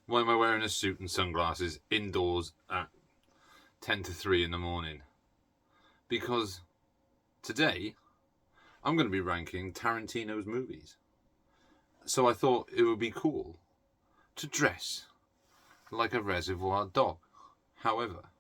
Why am I wearing a suit and sunglasses indoors at 10 to 3 in the morning? Because today I'm going to be ranking Tarantino's movies. So I thought it would be cool to dress like a Reservoir Dog. However,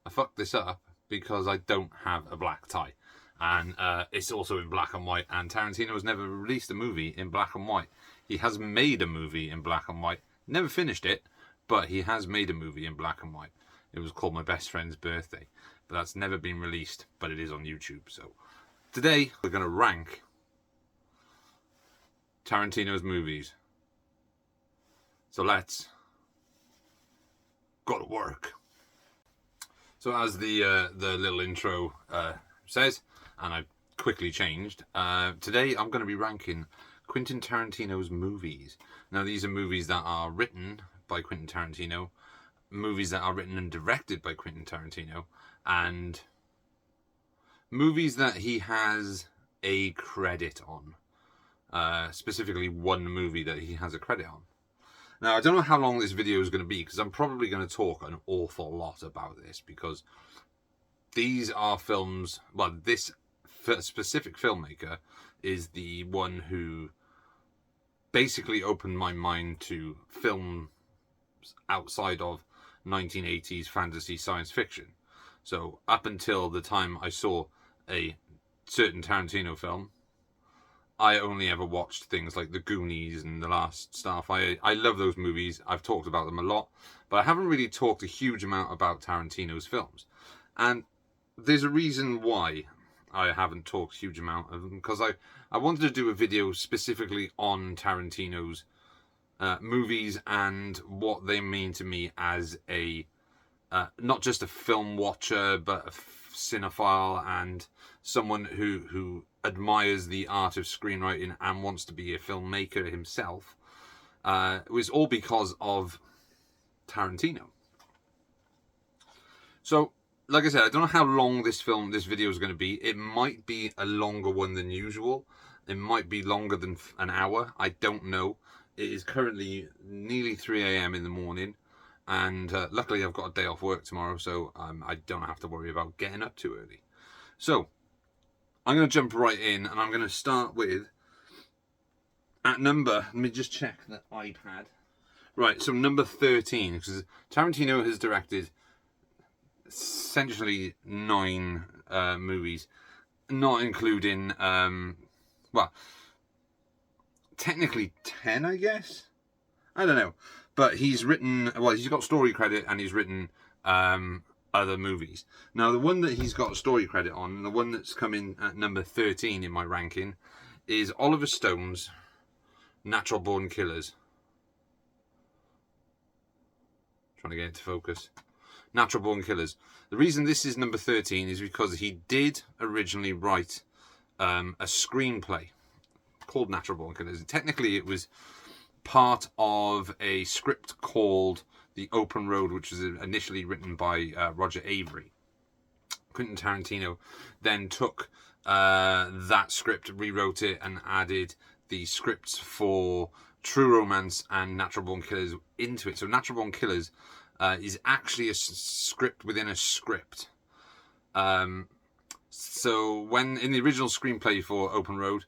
I fucked this up because I don't have a black tie. And it's also in black and white. And Tarantino has never released a movie in black and white. He has made a movie in black and white. Never finished it, but he has made a movie in black and white. It was called My Best Friend's Birthday. But that's never been released, but it is on YouTube. So today we're going to rank Tarantino's movies. So let's go to work. So as the little intro says, and I quickly changed, today I'm going to be ranking Quentin Tarantino's movies. Now these are movies that are written by Quentin Tarantino, movies that are written and directed by Quentin Tarantino, and movies that he has a credit on. Specifically one movie that he has a credit on. Now, I don't know how long this video is going to be, because I'm probably going to talk an awful lot about this, because these are films, well, this specific filmmaker is the one who basically opened my mind to films outside of 1980s fantasy science fiction. So up until the time I saw a certain Tarantino film, I only ever watched things like The Goonies and The Last Starfighter. I love those movies. I've talked about them a lot, but I haven't really talked a huge amount about Tarantino's films. And there's a reason why I haven't talked a huge amount of them, because I wanted to do a video specifically on Tarantino's movies and what they mean to me as a not just a film watcher, but a cinephile and someone who admires the art of screenwriting and wants to be a filmmaker himself. It was all because of Tarantino. So, like I said, I don't know how long this video is going to be. It might be a longer one than usual. It might be longer than an hour. I don't know. It is currently nearly 3 a.m. in the morning. And luckily I've got a day off work tomorrow, so I don't have to worry about getting up too early. So, I'm going to jump right in, and I'm going to start with, at number, let me just check the iPad. Right, so number 13, because Tarantino has directed essentially 9 movies, not including, well, technically 10, I guess? I don't know. But he's written, well, he's got story credit and he's written other movies. Now, the one that he's got a story credit on, the one that's come in at number 13 in my ranking, is Oliver Stone's Natural Born Killers. Trying to get it to focus. Natural Born Killers. The reason this is number 13 is because he did originally write a screenplay called Natural Born Killers. Technically, it was part of a script called The Open Road, which was initially written by Roger Avery. Quentin Tarantino then took that script, rewrote it, and added the scripts for True Romance and Natural Born Killers into it. So Natural Born Killers is actually a script within a script. So when in the original screenplay for Open Road,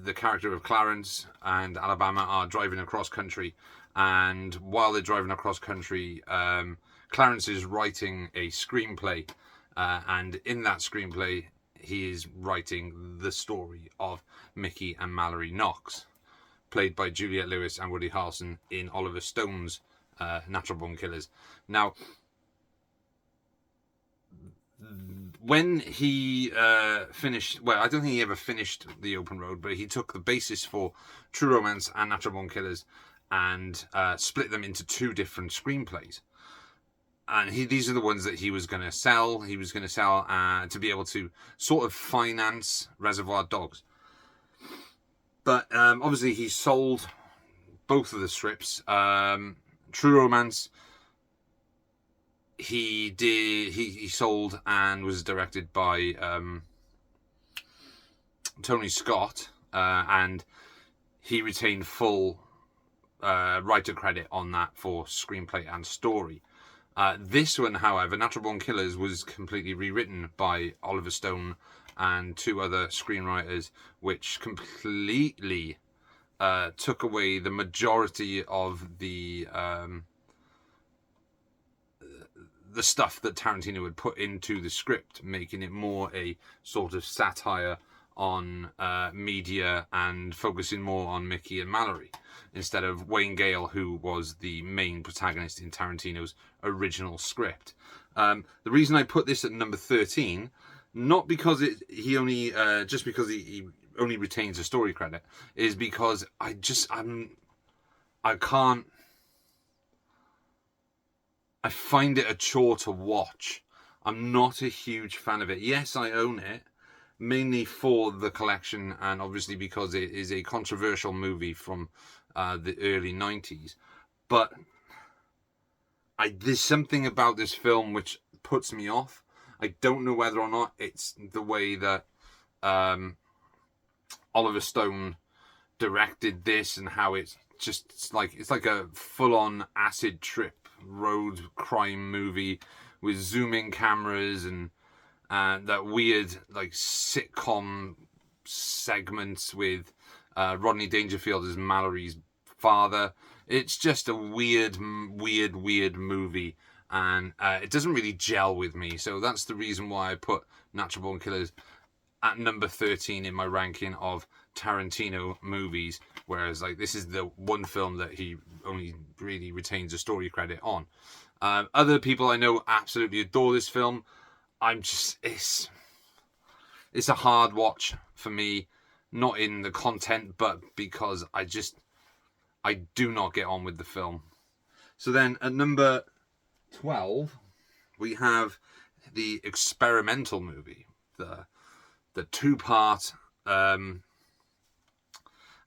the character of Clarence and Alabama are driving across country, and while they're driving across country, Clarence is writing a screenplay, and in that screenplay he is writing the story of Mickey and Mallory Knox, played by Juliette Lewis and Woody Harrelson in Oliver Stone's Natural Born Killers. Now, when he finished, well, I don't think he ever finished The Open Road, but he took the basis for True Romance and Natural Born Killers and split them into 2 different screenplays. And these are the ones that he was going to sell. He was going to sell to be able to sort of finance Reservoir Dogs. But obviously he sold both of the scripts. True Romance, he sold and was directed by Tony Scott, and he retained full writer credit on that for screenplay and story. This one, however, Natural Born Killers, was completely rewritten by Oliver Stone and 2 other screenwriters, which completely took away the majority of the stuff that Tarantino had put into the script, making it more a sort of satire on media and focusing more on Mickey and Mallory instead of Wayne Gale, who was the main protagonist in Tarantino's original script. The reason I put this at number 13, not because he only retains a story credit, is because I find it a chore to watch. I'm not a huge fan of it. Yes, I own it, mainly for the collection and obviously because it is a controversial movie from the early 90s. But there's something about this film which puts me off. I don't know whether or not it's the way that Oliver Stone directed this and how it's like a full-on acid trip road crime movie with zoom-in cameras and that weird like sitcom segments with Rodney Dangerfield as Mallory's father. It's just a weird movie, and it doesn't really gel with me. So that's the reason why I put Natural Born Killers at number 13 in my ranking of Tarantino movies, whereas like this is the one film that he only really retains a story credit on. Other people I know absolutely adore this film. It's a hard watch for me, not in the content, but because I do not get on with the film. So then at number 12, we have the experimental movie, the 2-part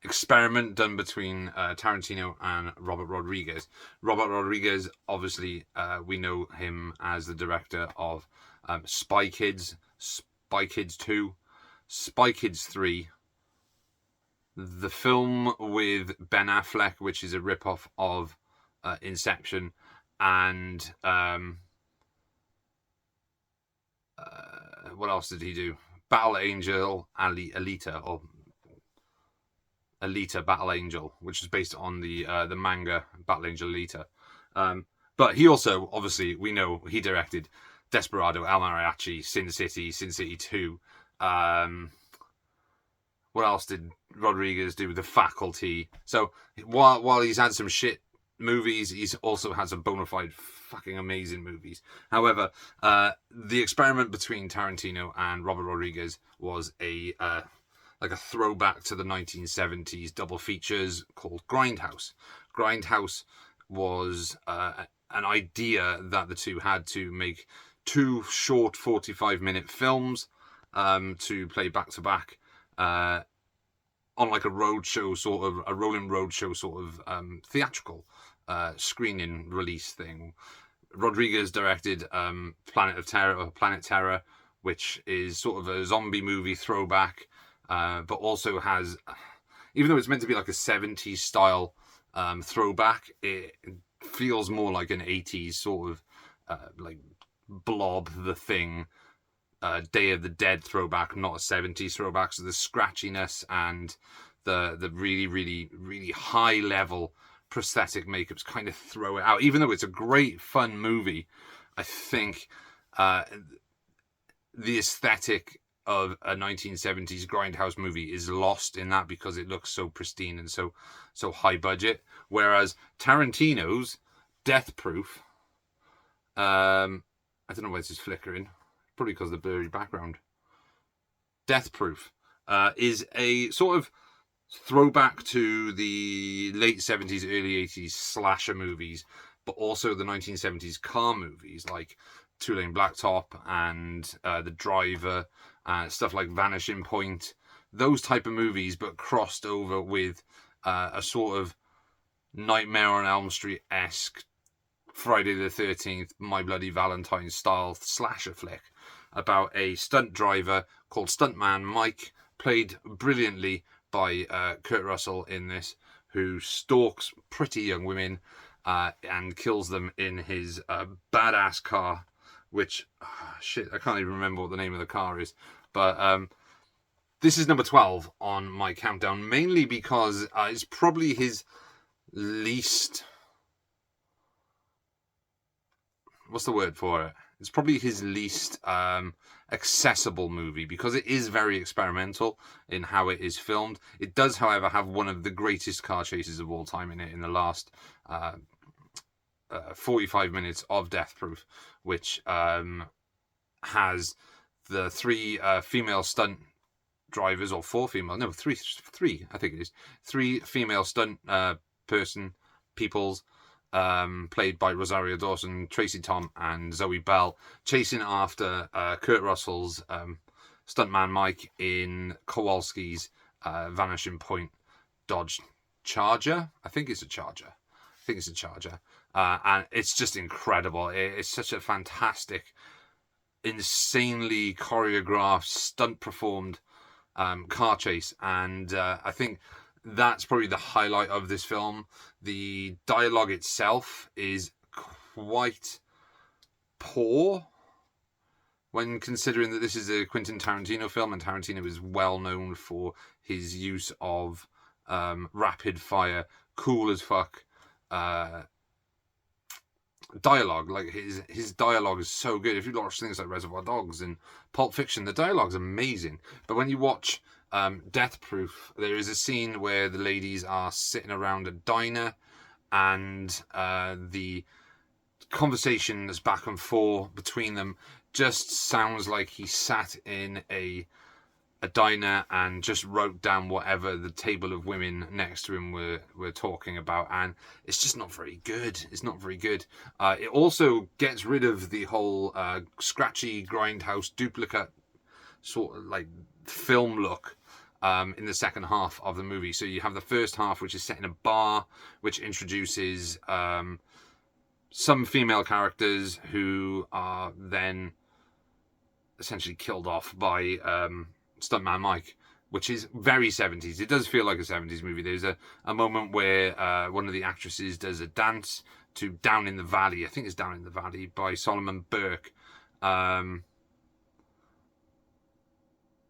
experiment done between Tarantino and Robert Rodriguez. Robert Rodriguez, obviously, we know him as the director of Spy Kids, Spy Kids 2, Spy Kids 3, the film with Ben Affleck, which is a ripoff of Inception, and what else did he do? Battle Angel Alita, or Alita Battle Angel, which is based on the manga Battle Angel Alita. But he also, obviously, we know he directed Desperado, El Mariachi, Sin City, Sin City 2. What else did Rodriguez do? The Faculty. So while he's had some shit movies, he's also had some bona fide fucking amazing movies. However, the experiment between Tarantino and Robert Rodriguez was a throwback to the 1970s double features called Grindhouse. Grindhouse was an idea that the two had to make 2 short 45-minute films to play back to back on like a roadshow sort of, a rolling roadshow sort of theatrical screening release thing. Rodriguez directed Planet Terror, which is sort of a zombie movie throwback, but also has, even though it's meant to be like a 70s style throwback, it feels more like an 80s sort of like Blob, The Thing, Day of the Dead throwback, not a 70s throwback. So the scratchiness and the really, really, really high level prosthetic makeups kind of throw it out. Even though it's a great fun movie, I think the aesthetic of a 1970s grindhouse movie is lost in that because it looks so pristine and so high budget. Whereas Tarantino's Death Proof, I don't know why this is flickering, probably because of the blurry background. Death Proof is a sort of throwback to the late 70s, early 80s slasher movies, but also the 1970s car movies like Two Lane Blacktop and The Driver, stuff like Vanishing Point, those type of movies, but crossed over with a sort of Nightmare on Elm Street-esque Friday the 13th, My Bloody Valentine style slasher flick about a stunt driver called Stuntman Mike, played brilliantly by Kurt Russell in this, who stalks pretty young women and kills them in his badass car, which, shit, I can't even remember what the name of the car is. But this is number 12 on my countdown, mainly because it's probably his least... What's the word for it? It's probably his least accessible movie, because it is very experimental in how it is filmed. It does, however, have one of the greatest car chases of all time in it, in the last 45 minutes of Death Proof, which has the three female stunt drivers, or four female, no, three, I think it is, three female stunt peoples, played by Rosario Dawson, Tracy Tom, and Zoe Bell, chasing after Kurt Russell's stuntman Mike in Kowalski's Vanishing Point Dodge Charger. I think it's a Charger. And it's just incredible. It's such a fantastic, insanely choreographed, stunt performed car chase, and I think that's probably the highlight of this film. The dialogue itself is quite poor, when considering that this is a Quentin Tarantino film, and Tarantino is well known for his use of rapid fire, cool as fuck dialogue. Like, his dialogue is so good. If you watch things like Reservoir Dogs and Pulp Fiction, the dialogue's amazing. But when you watch Death Proof, there is a scene where the ladies are sitting around a diner, and the conversation that's back and forth between them just sounds like he sat in a diner and just wrote down whatever the table of women next to him were talking about, and it's just not very good. It's not very good. It also gets rid of the whole scratchy grindhouse duplicate sort of like film look in the second half of the movie. So you have the first half, which is set in a bar, which introduces some female characters who are then essentially killed off by stuntman Mike, which is very 70s. It does feel like a 70s movie. There's a moment where one of the actresses does a dance to Down in the Valley. I think it's Down in the Valley by Solomon Burke. And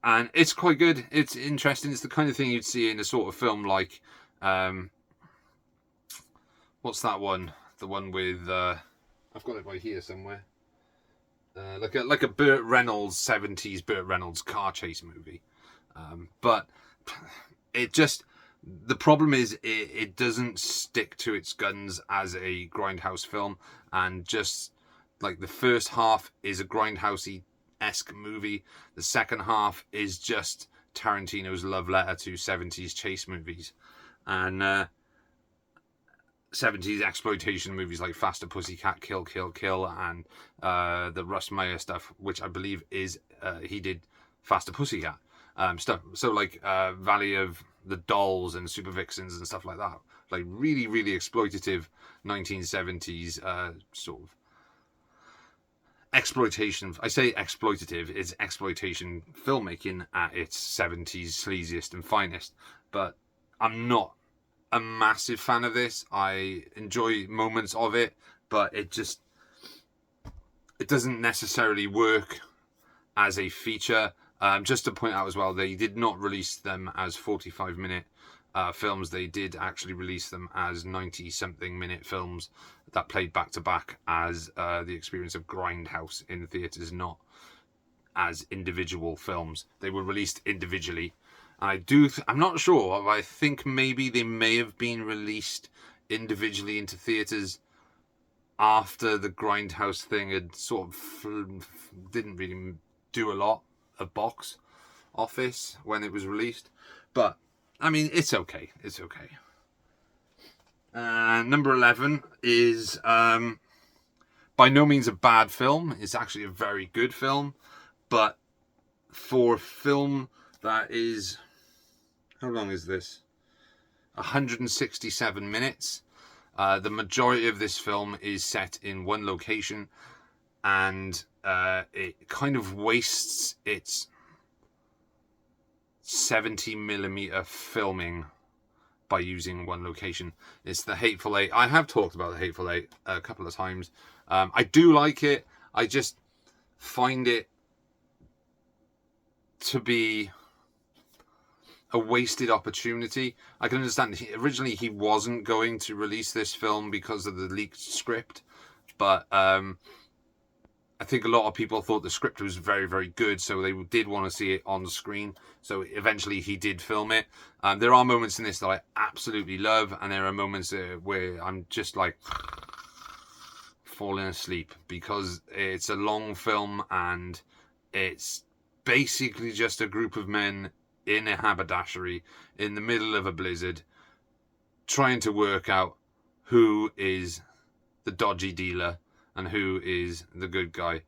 it's quite good. It's interesting. It's the kind of thing you'd see in a sort of film like... what's that one? The one with... I've got it right here somewhere. Like a Burt Reynolds, 70s Burt Reynolds car chase movie. But it just... The problem is it doesn't stick to its guns as a grindhouse film. And just like the first half is a grindhousey-esque movie. The second half is just Tarantino's love letter to 70s chase movies. And... 70s exploitation movies like Faster Pussycat, Kill, Kill, Kill, and the Russ Meyer stuff, which I believe is he did Faster Pussycat stuff. So like Valley of the Dolls and Super Vixens and stuff like that. Like really, really exploitative 1970s sort of exploitation. I say exploitative, it's exploitation filmmaking at its 70s sleaziest and finest. But I'm not a massive fan of this. I enjoy moments of it, but it doesn't necessarily work as a feature. Just to point out as well, they did not release them as 45-minute films. They did actually release them as 90-something minute films that played back to back as the experience of Grindhouse in theaters, not as individual films. They were released individually. I'm not sure, but I think maybe they may have been released individually into theatres after the Grindhouse thing had sort of didn't really do a lot of box office when it was released. But, I mean, it's okay. It's okay. Number 11 is by no means a bad film. It's actually a very good film. But for a film that is... How long is this? 167 minutes. The majority of this film is set in one location, and it kind of wastes its 70mm filming by using one location. It's the Hateful Eight. I have talked about the Hateful Eight a couple of times. I do like it. I just find it to be a wasted opportunity. I can understand originally he wasn't going to release this film because of the leaked script, but I think a lot of people thought the script was very, very good, so they did want to see it on screen. So eventually he did film it. There are moments in this that I absolutely love, and there are moments where I'm just like falling asleep because it's a long film and it's basically just a group of men in a haberdashery in the middle of a blizzard trying to work out who is the dodgy dealer and who is the good guy.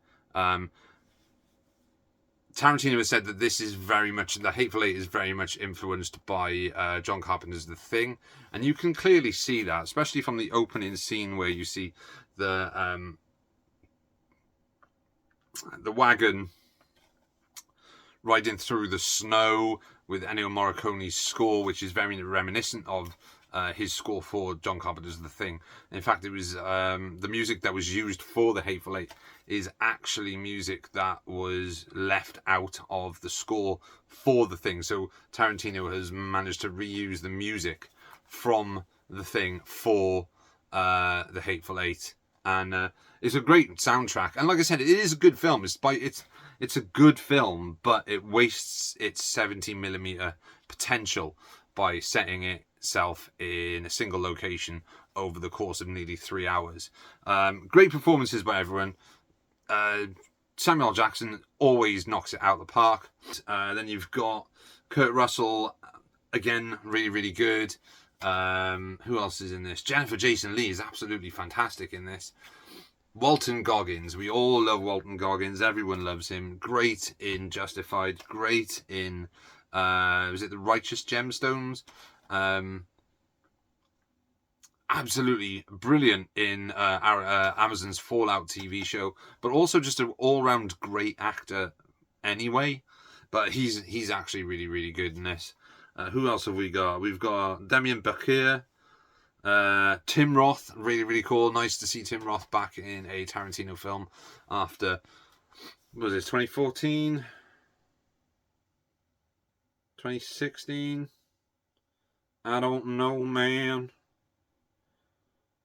Tarantino has said that this is very much, the Hateful Eight is very much influenced by John Carpenter's The Thing, and you can clearly see that, especially from the opening scene where you see the wagon riding through the snow with Ennio Morricone's score, which is very reminiscent of his score for John Carpenter's The Thing. In fact, it was the music that was used for the Hateful Eight is actually music that was left out of the score for The Thing. So Tarantino has managed to reuse the music from The Thing for the Hateful Eight, and it's a great soundtrack. And like I said, it is a good film. It's a good film, but it wastes its 70mm potential by setting itself in a single location over the course of nearly 3 hours. Great performances by everyone. Samuel L. Jackson always knocks it out of the park. Then you've got Kurt Russell, again, really, really good. Who else is in this? Jennifer Jason Leigh is absolutely fantastic in this. Walton Goggins, we all love Walton Goggins. Everyone loves him. Great in Justified. Great in, was it The Righteous Gemstones? Absolutely brilliant in Amazon's Fallout TV show, but also just an all-round great actor anyway. But he's actually really, really good in this. Who else have we got? We've got Damien Bakir. Tim Roth, really, really cool. Nice to see Tim Roth back in a Tarantino film after, what was it, 2014? 2016? I don't know, man.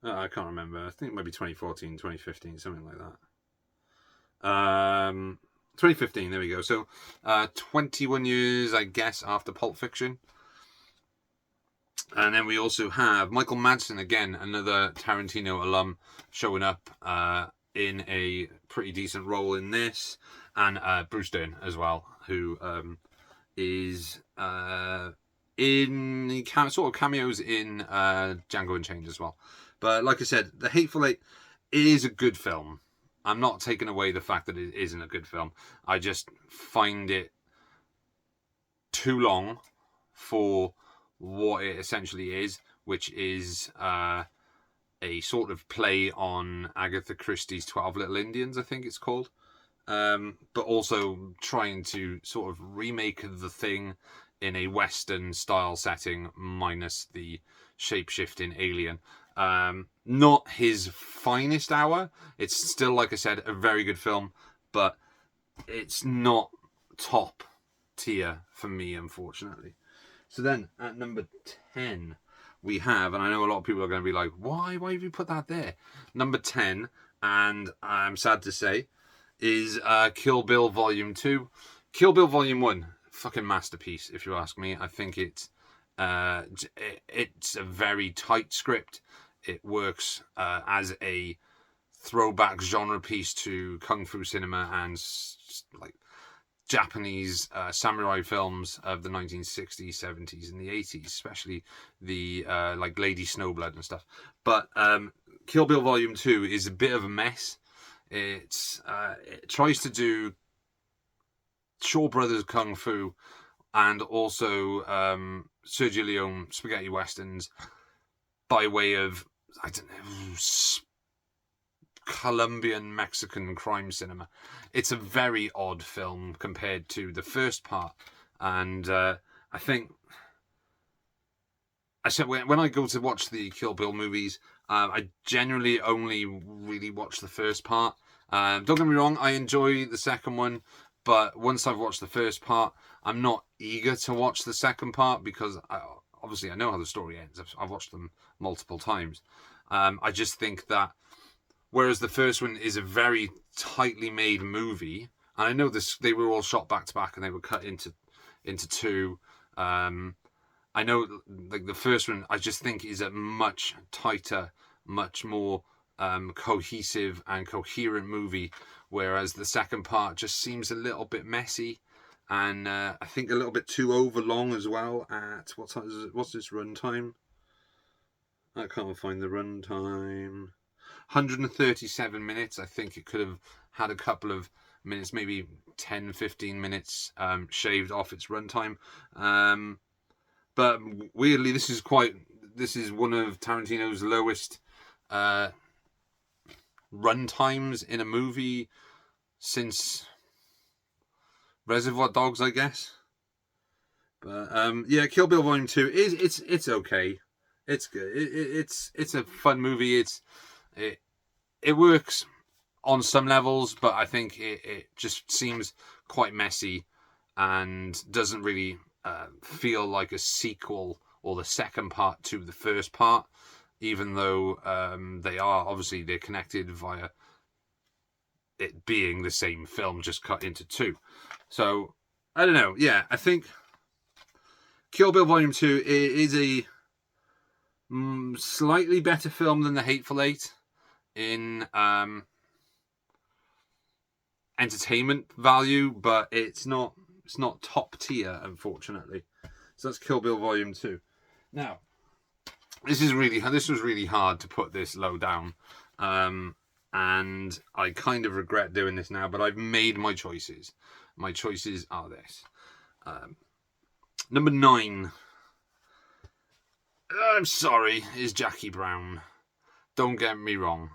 I can't remember. I think it might be 2014, 2015, something like that. 2015, there we go. So, 21 years, I guess, after Pulp Fiction. And then we also have Michael Madsen, again, another Tarantino alum, showing up in a pretty decent role in this. And Bruce Dern as well, who is in sort of cameos in Django Unchained as well. But like I said, The Hateful Eight is a good film. I'm not taking away the fact that it isn't a good film. I just find it too long for what it essentially is, which is a sort of play on Agatha Christie's 12 Little Indians, I think it's called. But also trying to sort of remake The Thing in a Western style setting minus the shape-shifting alien. Not his finest hour. It's still, like I said, a very good film, but it's not top tier for me, unfortunately. So then at number 10 we have, and I know a lot of people are going to be like, why have you put that there? Number 10, and I'm sad to say, is Kill Bill Volume 2. Kill Bill Volume 1, fucking masterpiece, if you ask me. I think it's a very tight script. It works as a throwback genre piece to Kung Fu cinema and like Japanese samurai films of the 1960s, 70s, and the 80s, especially the like Lady Snowblood and stuff. But Kill Bill Volume 2 is a bit of a mess. It tries to do Shaw Brothers Kung Fu and also Sergio Leone spaghetti westerns by way of, I don't know, Colombian Mexican crime cinema. It's a very odd film compared to the first part, and I think I said when I go to watch the Kill Bill movies, I generally only really watch the first part. Don't get me wrong, I enjoy the second one, but once I've watched the first part, I'm not eager to watch the second part because obviously I know how the story ends. I've watched them multiple times. I just think that whereas the first one is a very tightly made movie, and I know they were all shot back to back and they were cut into two. I know, like the first one, I just think is a much tighter, much more cohesive and coherent movie, whereas the second part just seems a little bit messy, and I think a little bit too overlong as well. At what time is it? What's its run time? I can't find the run time. 137 minutes. I think it could have had a couple of minutes, maybe 10, 15 minutes shaved off its runtime. But weirdly, this is one of Tarantino's lowest run times in a movie since Reservoir Dogs, I guess. But yeah, Kill Bill Volume 2 it's okay. It's good. It's a fun movie. It works on some levels, but I think it just seems quite messy and doesn't really feel like a sequel or the second part to the first part, even though they're connected via it being the same film just cut into two. So I don't know. Yeah, I think Kill Bill Volume 2 is a slightly better film than The Hateful Eight in entertainment value, but it's not top tier, unfortunately. So that's Kill Bill Volume 2. Now, this was really hard to put this low down, and I kind of regret doing this now, but I've made my choices. My choices are this. Number 9, I'm sorry, is Jackie Brown. Don't get me wrong.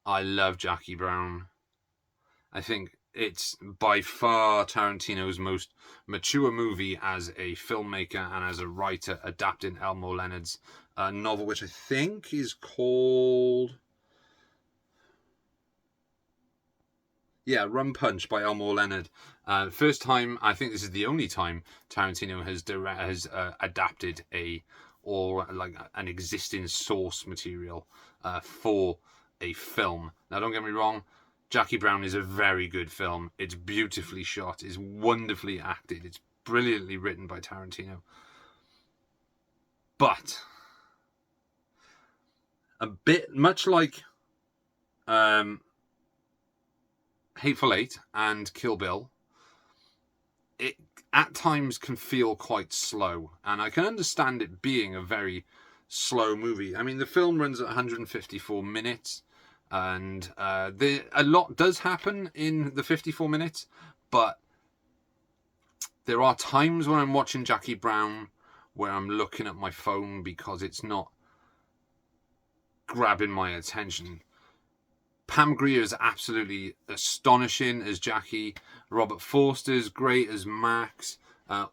I love Jackie Brown. I think it's by far Tarantino's most mature movie as a filmmaker and as a writer, adapting Elmore Leonard's novel, which I think is called Rum Punch by Elmore Leonard. First time, I think this is the only time Tarantino has adapted an existing source material for a film. Now, don't get me wrong, Jackie Brown is a very good film. It's beautifully shot. It's wonderfully acted. It's brilliantly written by Tarantino. But a bit much like Hateful Eight and Kill Bill, it at times can feel quite slow. And I can understand it being a very slow movie. I mean, the film runs at 154 minutes. And a lot does happen in the 54 minutes, but there are times when I'm watching Jackie Brown where I'm looking at my phone because it's not grabbing my attention. Pam Grier is absolutely astonishing as Jackie. Robert Forster's great as Max.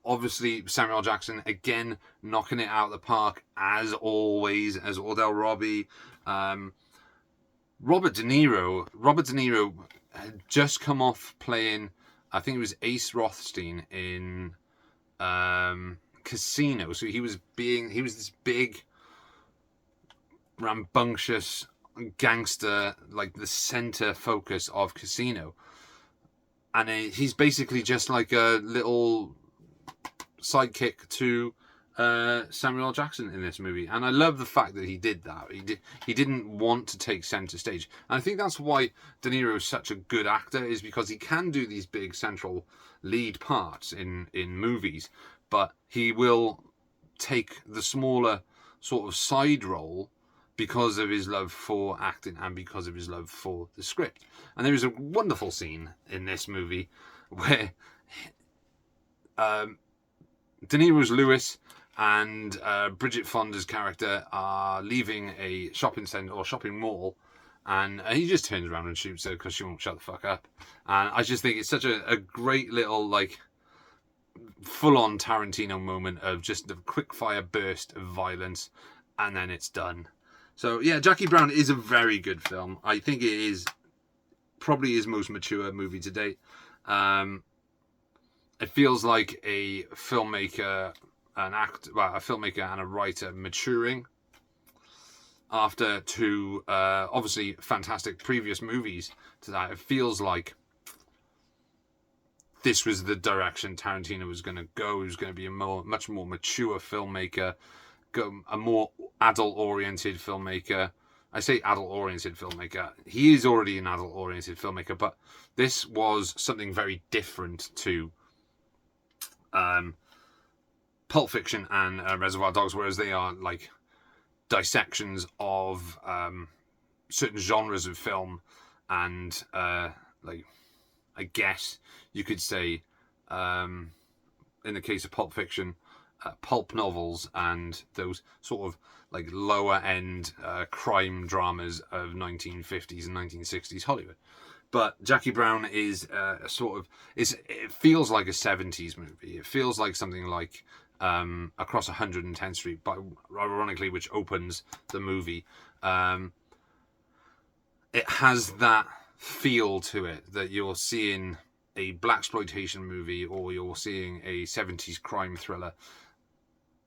Obviously, Samuel Jackson, again, knocking it out of the park, as always, as Ordell Robbie. Robert De Niro had just come off playing, I think it was Ace Rothstein in Casino. So he was this big, rambunctious gangster, like the center focus of Casino. And he's basically just like a little sidekick to Samuel L. Jackson in this movie, and I love the fact that he did that. He didn't want to take center stage, and I think that's why De Niro is such a good actor, is because he can do these big central lead parts in movies, but he will take the smaller sort of side role because of his love for acting and because of his love for the script. And there is a wonderful scene in this movie where De Niro's Lewis and Bridget Fonda's character are leaving a shopping centre or shopping mall, and he just turns around and shoots her because she won't shut the fuck up. And I just think it's such a great little, like, full-on Tarantino moment of just a quick-fire burst of violence, and then it's done. So yeah, Jackie Brown is a very good film. I think it is probably his most mature movie to date. It feels like a filmmaker, a filmmaker and a writer maturing after two obviously fantastic previous movies to that. It feels like this was the direction Tarantino was going to go. He was going to be a much more mature filmmaker, a more adult-oriented filmmaker. I say adult-oriented filmmaker. He is already an adult-oriented filmmaker, but this was something very different to Pulp Fiction and Reservoir Dogs, whereas they are like dissections of certain genres of film, and like, I guess you could say, in the case of Pulp Fiction, pulp novels and those sort of like lower end crime dramas of 1950s and 1960s Hollywood. But Jackie Brown is it feels like a 70s movie. It feels like something like Across 110th Street, but ironically, which opens the movie. It has that feel to it that you're seeing a blaxploitation movie or you're seeing a 70s crime thriller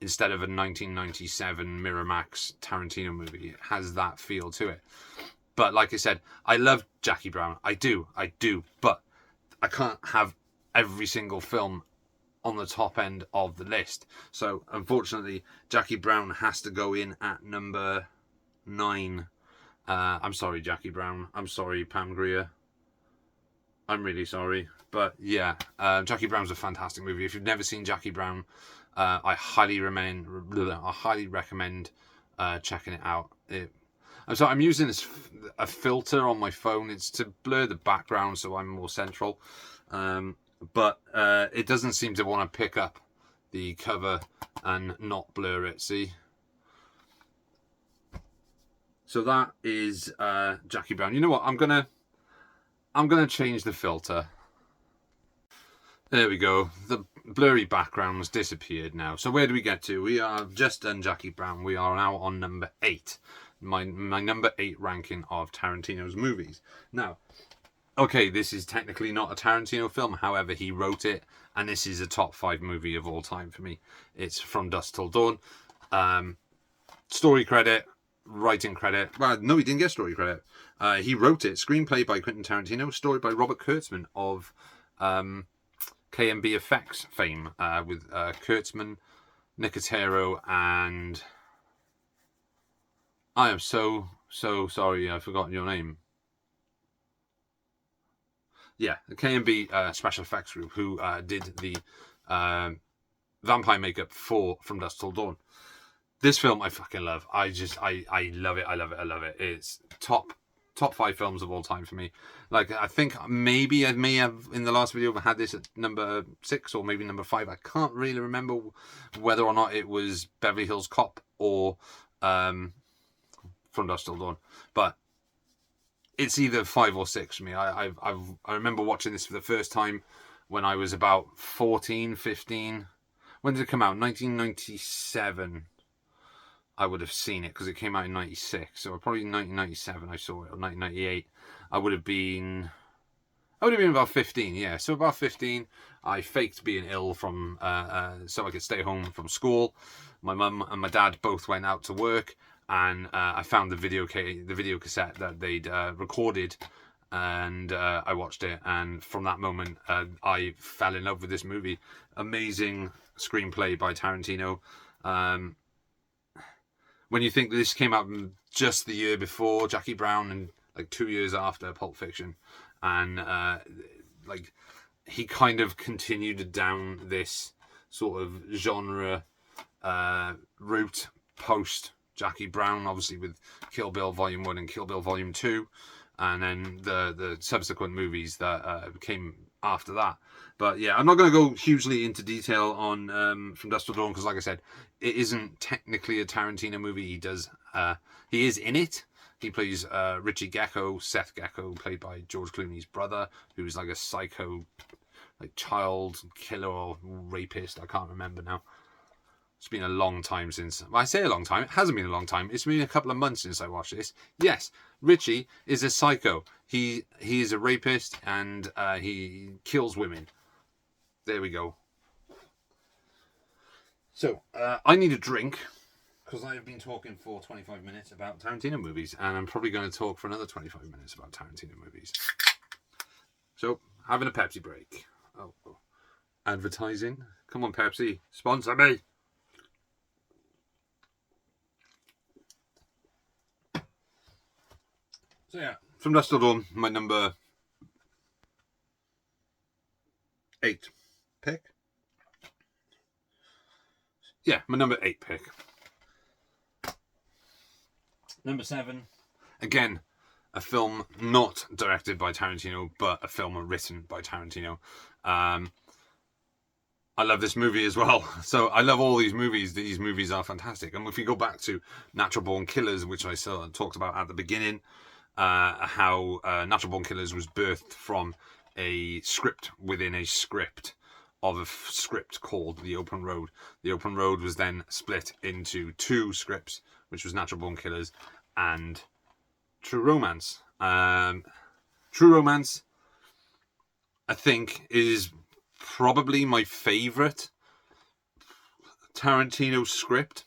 instead of a 1997 Miramax Tarantino movie. It has that feel to it. But like I said, I love Jackie Brown. I do. But I can't have every single film on the top end of the list. So unfortunately, Jackie Brown has to go in at number 9. I'm sorry, Jackie Brown. I'm sorry, Pam Grier. I'm really sorry. But yeah, Jackie Brown's a fantastic movie. If you've never seen Jackie Brown, I highly recommend checking it out. I'm sorry, I'm using a filter on my phone. It's to blur the background so I'm more central. But it doesn't seem to want to pick up the cover and not blur it, see? So that is Jackie Brown. You know what? I'm gonna change the filter. There we go. The blurry background's disappeared now. So where do we get to? We have just done Jackie Brown. We are now on number 8. My number 8 ranking of Tarantino's movies. Now, okay, this is technically not a Tarantino film. However, he wrote it, and this is a top 5 movie of all time for me. It's From Dusk Till Dawn. Story credit, writing credit. Well, no, he didn't get story credit. He wrote it. Screenplay by Quentin Tarantino. Story by Robert Kurtzman of KMB Effects fame, with Kurtzman, Nicotero, and I am so sorry, I've forgotten your name. Yeah, the KMB Special Effects group who did the vampire makeup for From Dusk Till Dawn. This film I fucking love. I love it. I love it. It's top 5 films of all time for me. Like, I think maybe I may have in the last video had this at number 6 or maybe number 5. I can't really remember whether or not it was Beverly Hills Cop or From Dusk Till Dawn, but it's either 5 or 6 for me. I remember watching this for the first time when I was about 14, 15. When did it come out? 1997. I would have seen it because it came out in 96. So probably 1997 I saw it, or 1998. I would have been about 15, yeah. So about 15, I faked being ill from so I could stay home from school. My mum and my dad both went out to work, and I found the video cassette that they'd recorded, and I watched it. And from that moment, I fell in love with this movie. Amazing screenplay by Tarantino. When you think this came out just the year before Jackie Brown and like 2 years after Pulp Fiction, and like he kind of continued down this sort of genre route post Jackie Brown, obviously with Kill Bill Volume 1 and Kill Bill Volume 2, and then the subsequent movies that came after that. But yeah, I'm not going to go hugely into detail on From Dusk Till Dawn because, like I said, it isn't technically a Tarantino movie. He is in it. He plays Richie Gecko, Seth Gecko, played by George Clooney's brother, who's like a psycho like child killer or rapist. I can't remember now. It's been a long time since... Well, I say a long time. It hasn't been a long time. It's been a couple of months since I watched this. Yes, Richie is a psycho. He is a rapist and he kills women. There we go. So, I need a drink because I've been talking for 25 minutes about Tarantino movies, and I'm probably going to talk for another 25 minutes about Tarantino movies. So, having a Pepsi break. Oh. Advertising. Come on, Pepsi. Sponsor me. So yeah, from Dusk Till Dawn, my number 8 pick. Yeah, my number 8 pick. Number 7, again, a film not directed by Tarantino, but a film written by Tarantino. I love this movie as well. So I love all these movies. These movies are fantastic. And if we go back to Natural Born Killers, which I talked about at the beginning, how Natural Born Killers was birthed from a script within a script of a script called The Open Road. The Open Road was then split into 2 scripts, which was Natural Born Killers and True Romance. True Romance, I think, is probably my favourite Tarantino script.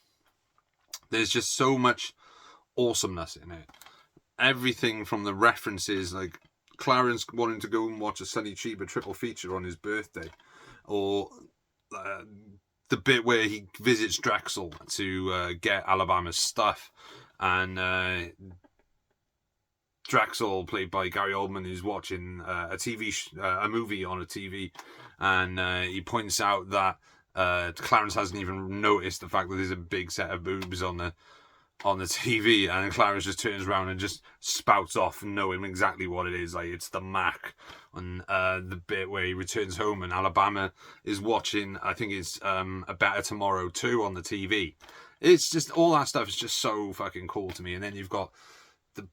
There's just so much awesomeness in it. Everything from the references, like Clarence wanting to go and watch a Sonny Chiba triple feature on his birthday, or the bit where he visits Drexel to get Alabama's stuff, and Drexel, played by Gary Oldman, is watching a movie on a TV, and he points out that Clarence hasn't even noticed the fact that there's a big set of boobs on the TV, and Clarence just turns around and just spouts off, knowing exactly what it is. Like, it's the Mac. And the bit where he returns home and Alabama is watching, I think it's A Better Tomorrow 2 on the TV. It's just, all that stuff is just so fucking cool to me. And then you've got the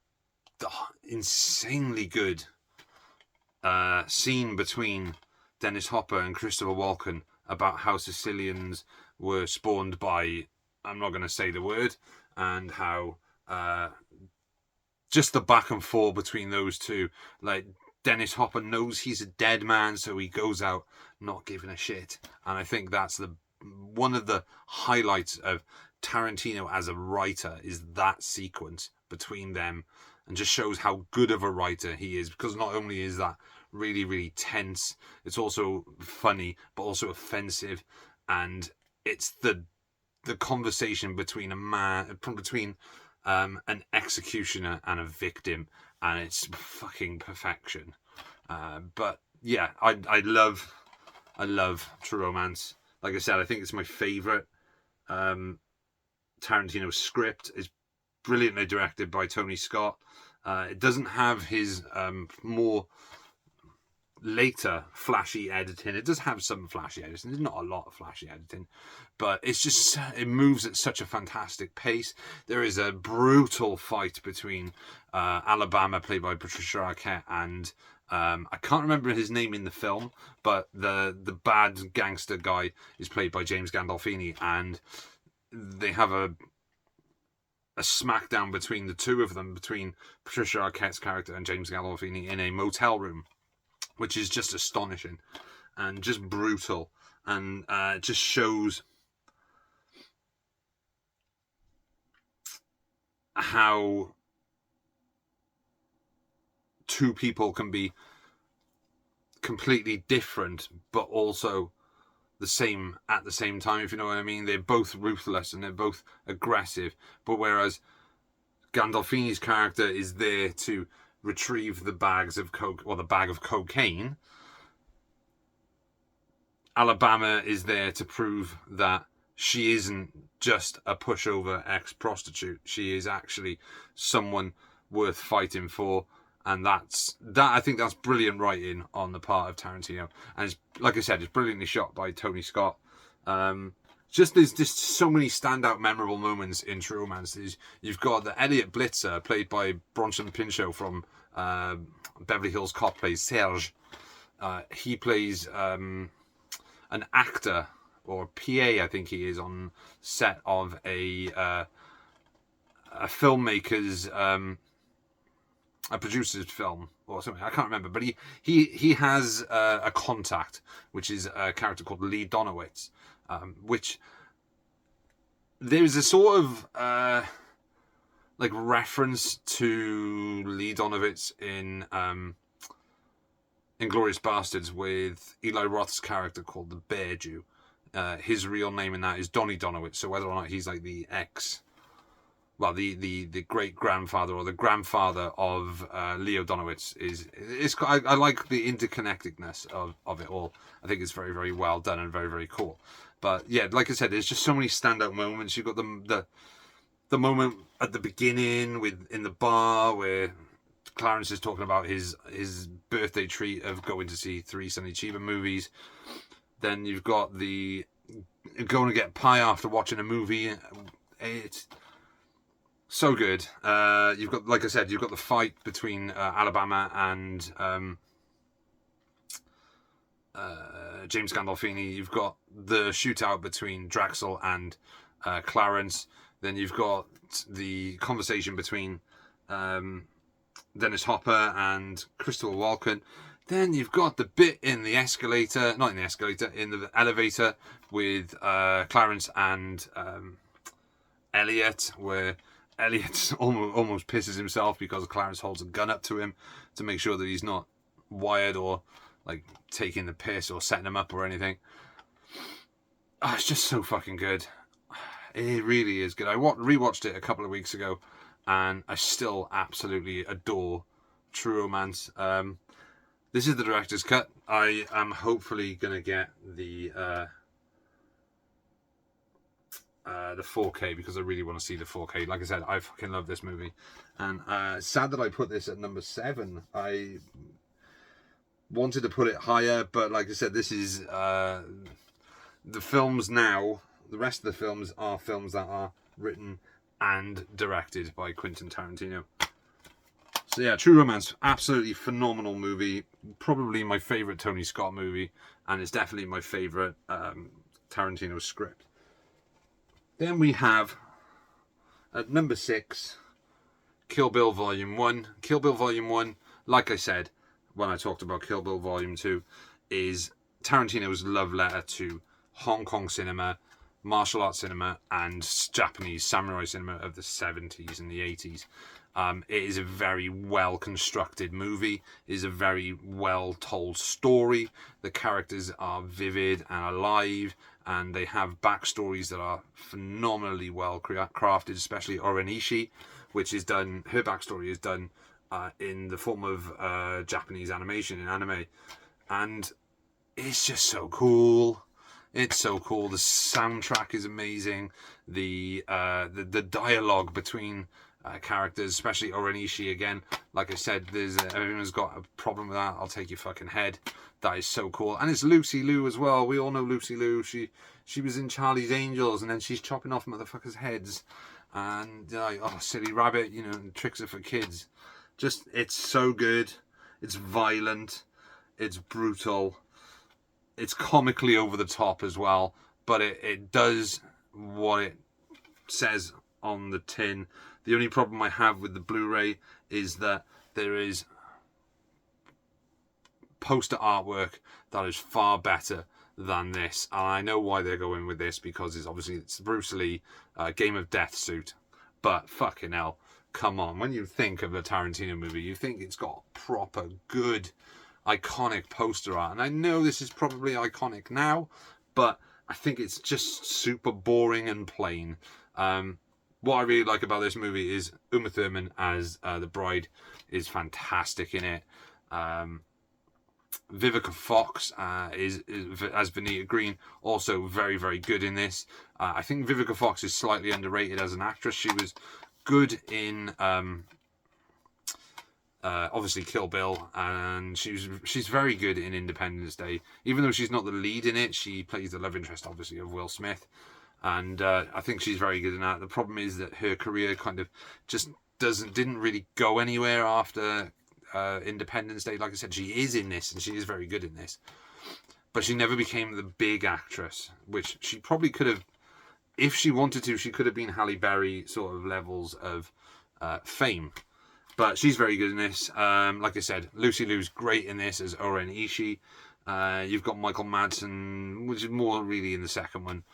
insanely good scene between Dennis Hopper and Christopher Walken about how Sicilians were spawned by, I'm not going to say the word, and how just the back and forth between those two. Like, Dennis Hopper knows he's a dead man, so he goes out not giving a shit. And I think that's one of the highlights of Tarantino as a writer, is that sequence between them, and just shows how good of a writer he is, because not only is that really, really tense, it's also funny, but also offensive, and it's the conversation between an executioner and a victim, and it's fucking perfection. But yeah, I love True Romance. Like I said, I think it's my favourite Tarantino script. It's brilliantly directed by Tony Scott. It doesn't have his more later flashy editing. It does have some flashy editing. There's not a lot of flashy editing, but it's just, it moves at such a fantastic pace. There is a brutal fight between Alabama, played by Patricia Arquette, and I can't remember his name in the film, but the bad gangster guy is played by James Gandolfini, and they have a smackdown between the two of them, between Patricia Arquette's character and James Gandolfini, in a motel room, which is just astonishing and just brutal, and it just shows how two people can be completely different but also the same at the same time, if you know what I mean. They're both ruthless and they're both aggressive, but whereas Gandolfini's character is there to retrieve the bags of coke, or the bag of cocaine, Alabama is there to prove that she isn't just a pushover ex-prostitute. She is actually someone worth fighting for, and I think that's brilliant writing on the part of Tarantino. And it's, like I said, it's brilliantly shot by Tony Scott. There's just so many standout, memorable moments in True Romance. You've got the Elliot Blitzer, played by Bronson Pinchot from Beverly Hills Cop, plays Serge. He plays an actor or a PA, I think he is, on set of a filmmaker's a producer's film or something. I can't remember, but he has a contact, which is a character called Lee Donowitz, which there's a sort of like reference to Lee Donowitz in Inglourious Bastards with Eli Roth's character called the Bear Jew. His real name in that is Donnie Donowitz. So whether or not he's like the great grandfather or the grandfather of Leo Donowitz I like the interconnectedness of it all. I think it's very, very well done and very, very cool. But yeah, like I said, there's just so many standout moments. You've got the moment at the beginning in the bar where Clarence is talking about his birthday treat of going to see 3 Sonny Chiba movies. Then you've got the going to get pie after watching a movie. It's so good. You've got, like I said, you've got the fight between Alabama and James Gandolfini. You've got the shootout between Drexel and Clarence. Then you've got the conversation between Dennis Hopper and Christopher Walken. Then you've got the bit in the escalator, not in the escalator, in the elevator with Clarence and Elliot, where Elliot almost pisses himself because Clarence holds a gun up to him to make sure that he's not wired or like taking the piss or setting him up or anything. Oh, it's just so fucking good. It really is good. I rewatched it a couple of weeks ago, and I still absolutely adore True Romance. This is the director's cut. I am hopefully gonna get the 4K because I really want to see the 4K. Like I said, I fucking love this movie, and sad that I put this at number 7. I wanted to put it higher, but like I said, this is the films now. The rest of the films are films that are written and directed by Quentin Tarantino. So yeah, True Romance, absolutely phenomenal movie. Probably my favourite Tony Scott movie, and it's definitely my favourite Tarantino script. Then we have, at number 6, Kill Bill Volume 1. Kill Bill Volume 1, like I said when I talked about Kill Bill Volume 2, is Tarantino's love letter to Hong Kong cinema, martial arts cinema, and Japanese samurai cinema of the 70s and the 80s. It is a very well constructed movie. It is a very well told story. The characters are vivid and alive, and they have backstories that are phenomenally well crafted, especially Orenishi, which is done, her backstory is done in the form of Japanese animation in anime. And it's just so cool. It's so cool. The soundtrack is amazing. The dialogue between characters, especially Orenishi again. Like I said, everyone's got a problem with that. I'll take your fucking head. That is so cool. And it's Lucy Liu as well. We all know Lucy Liu. She was in Charlie's Angels, and then she's chopping off motherfuckers' heads. And silly rabbit, tricks are for kids. Just, it's so good. It's violent. It's brutal. It's comically over the top as well, but it does what it says on the tin. The only problem I have with the Blu-ray is that there is poster artwork that is far better than this. And I know why they're going with this, because it's Bruce Lee Game of Death suit. But fucking hell, come on. When you think of a Tarantino movie, you think it's got proper good iconic poster art, and I know this is probably iconic now, but I think it's just super boring and plain. What I really like about this movie is Uma Thurman as the bride is fantastic in it. Vivica Fox is as Vanita Green, also very, very good in this. I think Vivica Fox is slightly underrated as an actress. She was good in obviously Kill Bill, and she's very good in Independence Day. Even though she's not the lead in it, she plays the love interest, obviously, of Will Smith, and I think she's very good in that. The problem is that her career kind of just didn't really go anywhere after Independence Day. Like I said, she is in this, and she is very good in this. But she never became the big actress, which she probably could have, if she wanted to. She could have been Halle Berry sort of levels of fame. But she's very good in this. Like I said, Lucy Liu's great in this as Oren Ishii. You've got Michael Madsen, which is more really in the second one.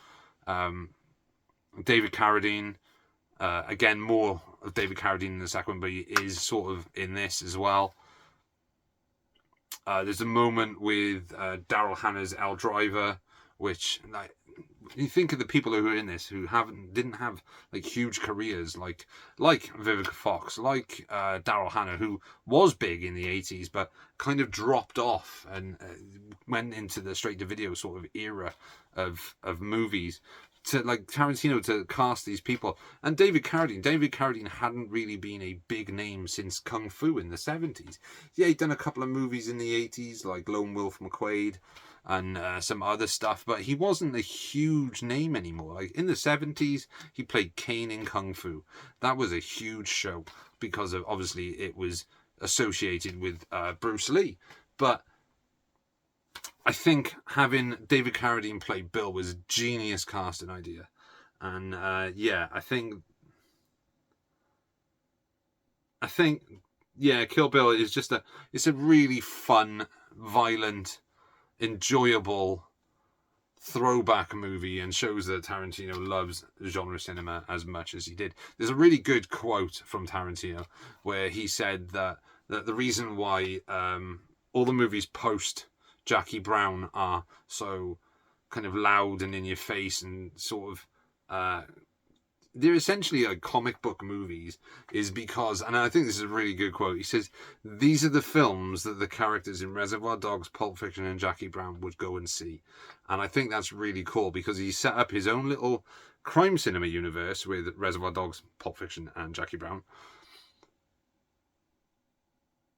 David Carradine, again, more of David Carradine in the second one, but he is sort of in this as well. There's a moment with Daryl Hannah's El Driver, which, like, you think of the people who are in this who didn't have like huge careers, like Vivica Fox, like Daryl Hannah, who was big in the 80s but kind of dropped off and went into the straight to video sort of era of movies. To like Tarantino to cast these people, and David Carradine hadn't really been a big name since Kung Fu in the 70s. Yeah, he'd done a couple of movies in the 80s like Lone Wolf McQuade and some other stuff, but he wasn't a huge name anymore. Like in the 70s, he played Kane in Kung Fu. That was a huge show because of, obviously, it was associated with Bruce Lee. But I think having David Carradine play Bill was a genius casting idea. And yeah, I think Kill Bill is just it's a really fun, violent, enjoyable throwback movie, and shows that Tarantino loves genre cinema as much as he did. There's a really good quote from Tarantino where he said that the reason why all the movies post Jackie Brown are so kind of loud and in your face and sort of they're essentially like comic book movies is because, and I think this is a really good quote, he says, these are the films that the characters in Reservoir Dogs, Pulp Fiction and Jackie Brown would go and see. And I think that's really cool because he set up his own little crime cinema universe with Reservoir Dogs, Pulp Fiction and Jackie Brown,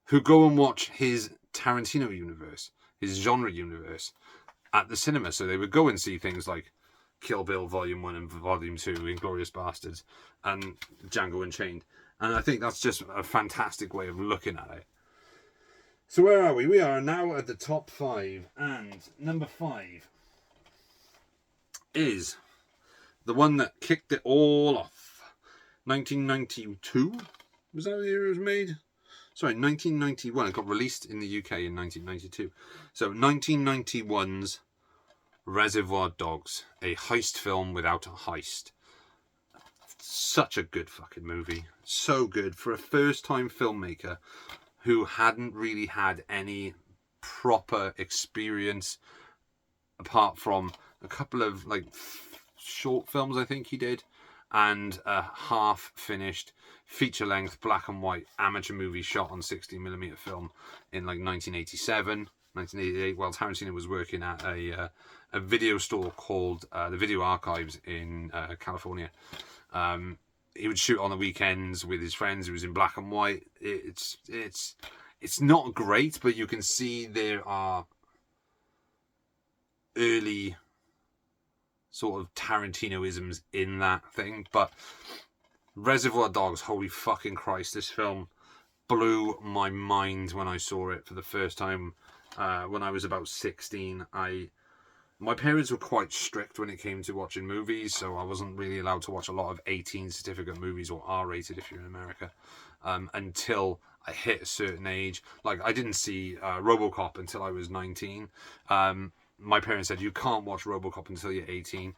who go and watch his Tarantino universe, his genre universe at the cinema. So they would go and see things like Kill Bill Volume 1 and Volume 2, Inglourious Bastards, and Django Unchained. And I think that's just a fantastic way of looking at it. So where are we? We are now at the top 5. And number 5 is the one that kicked it all off. 1992? Was that the year it was made? Sorry, 1991. It got released in the UK in 1992. So 1991's Reservoir Dogs, a heist film without a heist. Such a good fucking movie. So good for a first-time filmmaker who hadn't really had any proper experience apart from a couple of like short films I think he did, and a half-finished feature-length black and white amateur movie shot on 16mm film in like 1987. 1988, while Tarantino was working at a video store called the Video Archives in California. He would shoot on the weekends with his friends. It was in black and white. It's not great, but you can see there are early sort of Tarantino-isms in that thing. But Reservoir Dogs, holy fucking Christ, this film blew my mind when I saw it for the first time. When I was about 16, my parents were quite strict when it came to watching movies, so I wasn't really allowed to watch a lot of 18 certificate movies, or R-rated if you're in America, until I hit a certain age. Like, I didn't see RoboCop until I was 19. My parents said, you can't watch RoboCop until you're 18.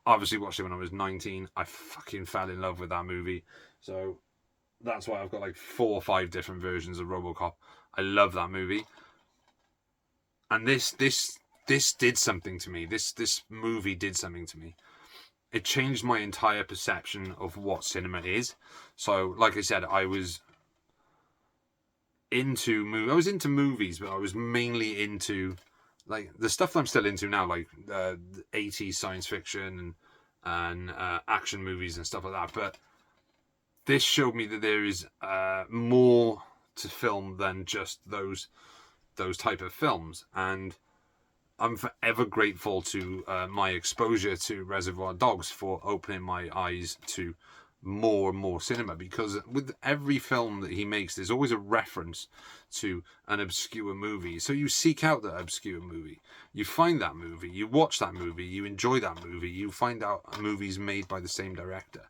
Obviously watched it when I was 19. I fucking fell in love with that movie. So that's why I've got like 4 or 5 different versions of RoboCop. I love that movie. And this did something to me. This movie did something to me. It changed my entire perception of what cinema is. So, like I said, I was into movies, but I was mainly into like the stuff that I'm still into now, like 80s science fiction and action movies and stuff like that. But this showed me that there is more to film than just those type of films, and I'm forever grateful to my exposure to Reservoir Dogs for opening my eyes to more and more cinema, because with every film that he makes, there's always a reference to an obscure movie. So you seek out that obscure movie, you find that movie, you watch that movie, you enjoy that movie, you find out movies made by the same director,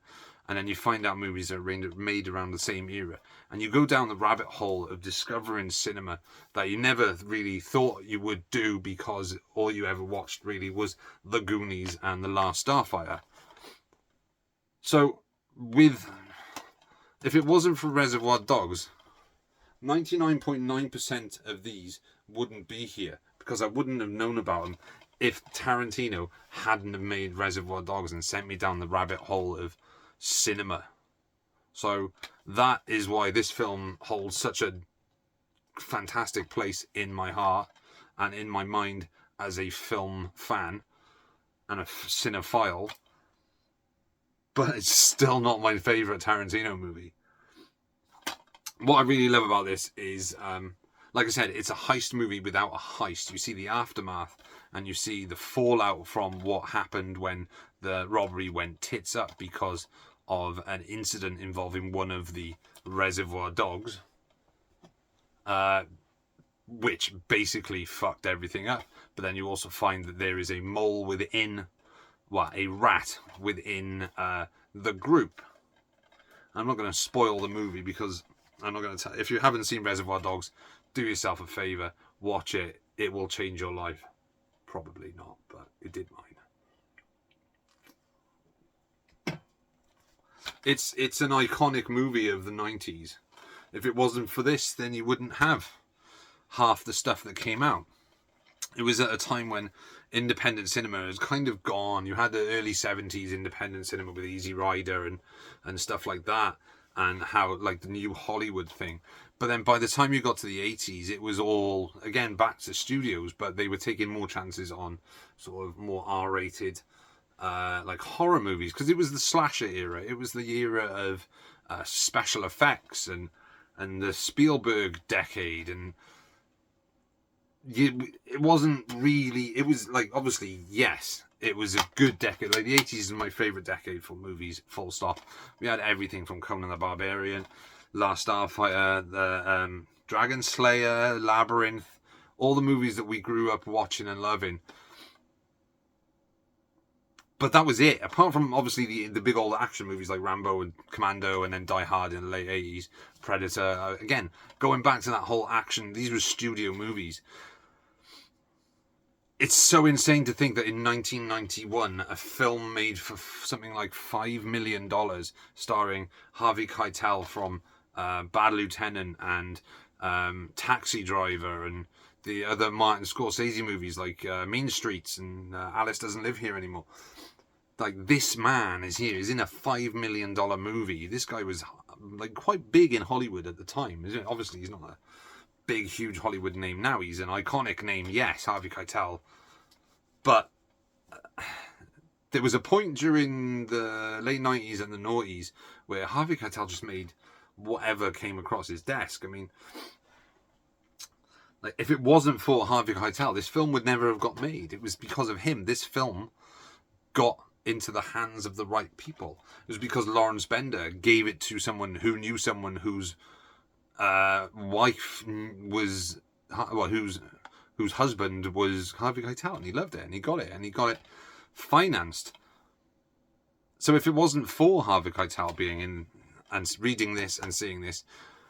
and then you find out movies that are made around the same era, and you go down the rabbit hole of discovering cinema that you never really thought you would do, because all you ever watched really was The Goonies and The Last Starfighter. So if it wasn't for Reservoir Dogs, 99.9% of these wouldn't be here, because I wouldn't have known about them if Tarantino hadn't have made Reservoir Dogs and sent me down the rabbit hole of cinema. So that is why this film holds such a fantastic place in my heart and in my mind as a film fan and a cinephile. But it's still not my favourite Tarantino movie. What I really love about this is, like I said, it's a heist movie without a heist. You see the aftermath, and you see the fallout from what happened when the robbery went tits up because of an incident involving one of the Reservoir Dogs, which basically fucked everything up. But then you also find that there is a mole within, a rat within the group. I'm not going to spoil the movie, because I'm not going to tell. If you haven't seen Reservoir Dogs, do yourself a favour, watch it. It will change your life. Probably not, but it did mine. It's an iconic movie of the 90s. If it wasn't for this, then you wouldn't have half the stuff that came out. It was at a time when independent cinema was kind of gone. You had the early 70s independent cinema with Easy Rider and stuff like that, and how, like, the new Hollywood thing. But then by the time you got to the 80s, it was all, again, back to studios, but they were taking more chances on sort of more R-rated, like horror movies, because it was the slasher era. It was the era of special effects and the Spielberg decade, and it wasn't really, it was like, obviously, yes, it was a good decade. Like, the 80s is my favourite decade for movies, full stop. We had everything from Conan the Barbarian, Last Starfighter, the Dragon Slayer, Labyrinth, all the movies that we grew up watching and loving. But that was it. Apart from, obviously, the big old action movies like Rambo and Commando, and then Die Hard in the late 80s, Predator. Again, going back to that whole action, these were studio movies. It's so insane to think that in 1991, a film made for something like $5 million, starring Harvey Keitel from Bad Lieutenant and Taxi Driver, and the other Martin Scorsese movies like Mean Streets and Alice Doesn't Live Here Anymore. Like, this man is here. He's in a $5 million movie. This guy was like quite big in Hollywood at the time. Obviously, he's not a big, huge Hollywood name now. He's an iconic name, yes, Harvey Keitel. But there was a point during the late 90s and the noughties where Harvey Keitel just made whatever came across his desk. I mean, like, if it wasn't for Harvey Keitel, this film would never have got made. It was because of him this film got into the hands of the right people. It was because Lawrence Bender gave it to someone who knew someone whose wife was, well, whose husband was Harvey Keitel, and he loved it, and he got it financed. So if it wasn't for Harvey Keitel being in and reading this and seeing this,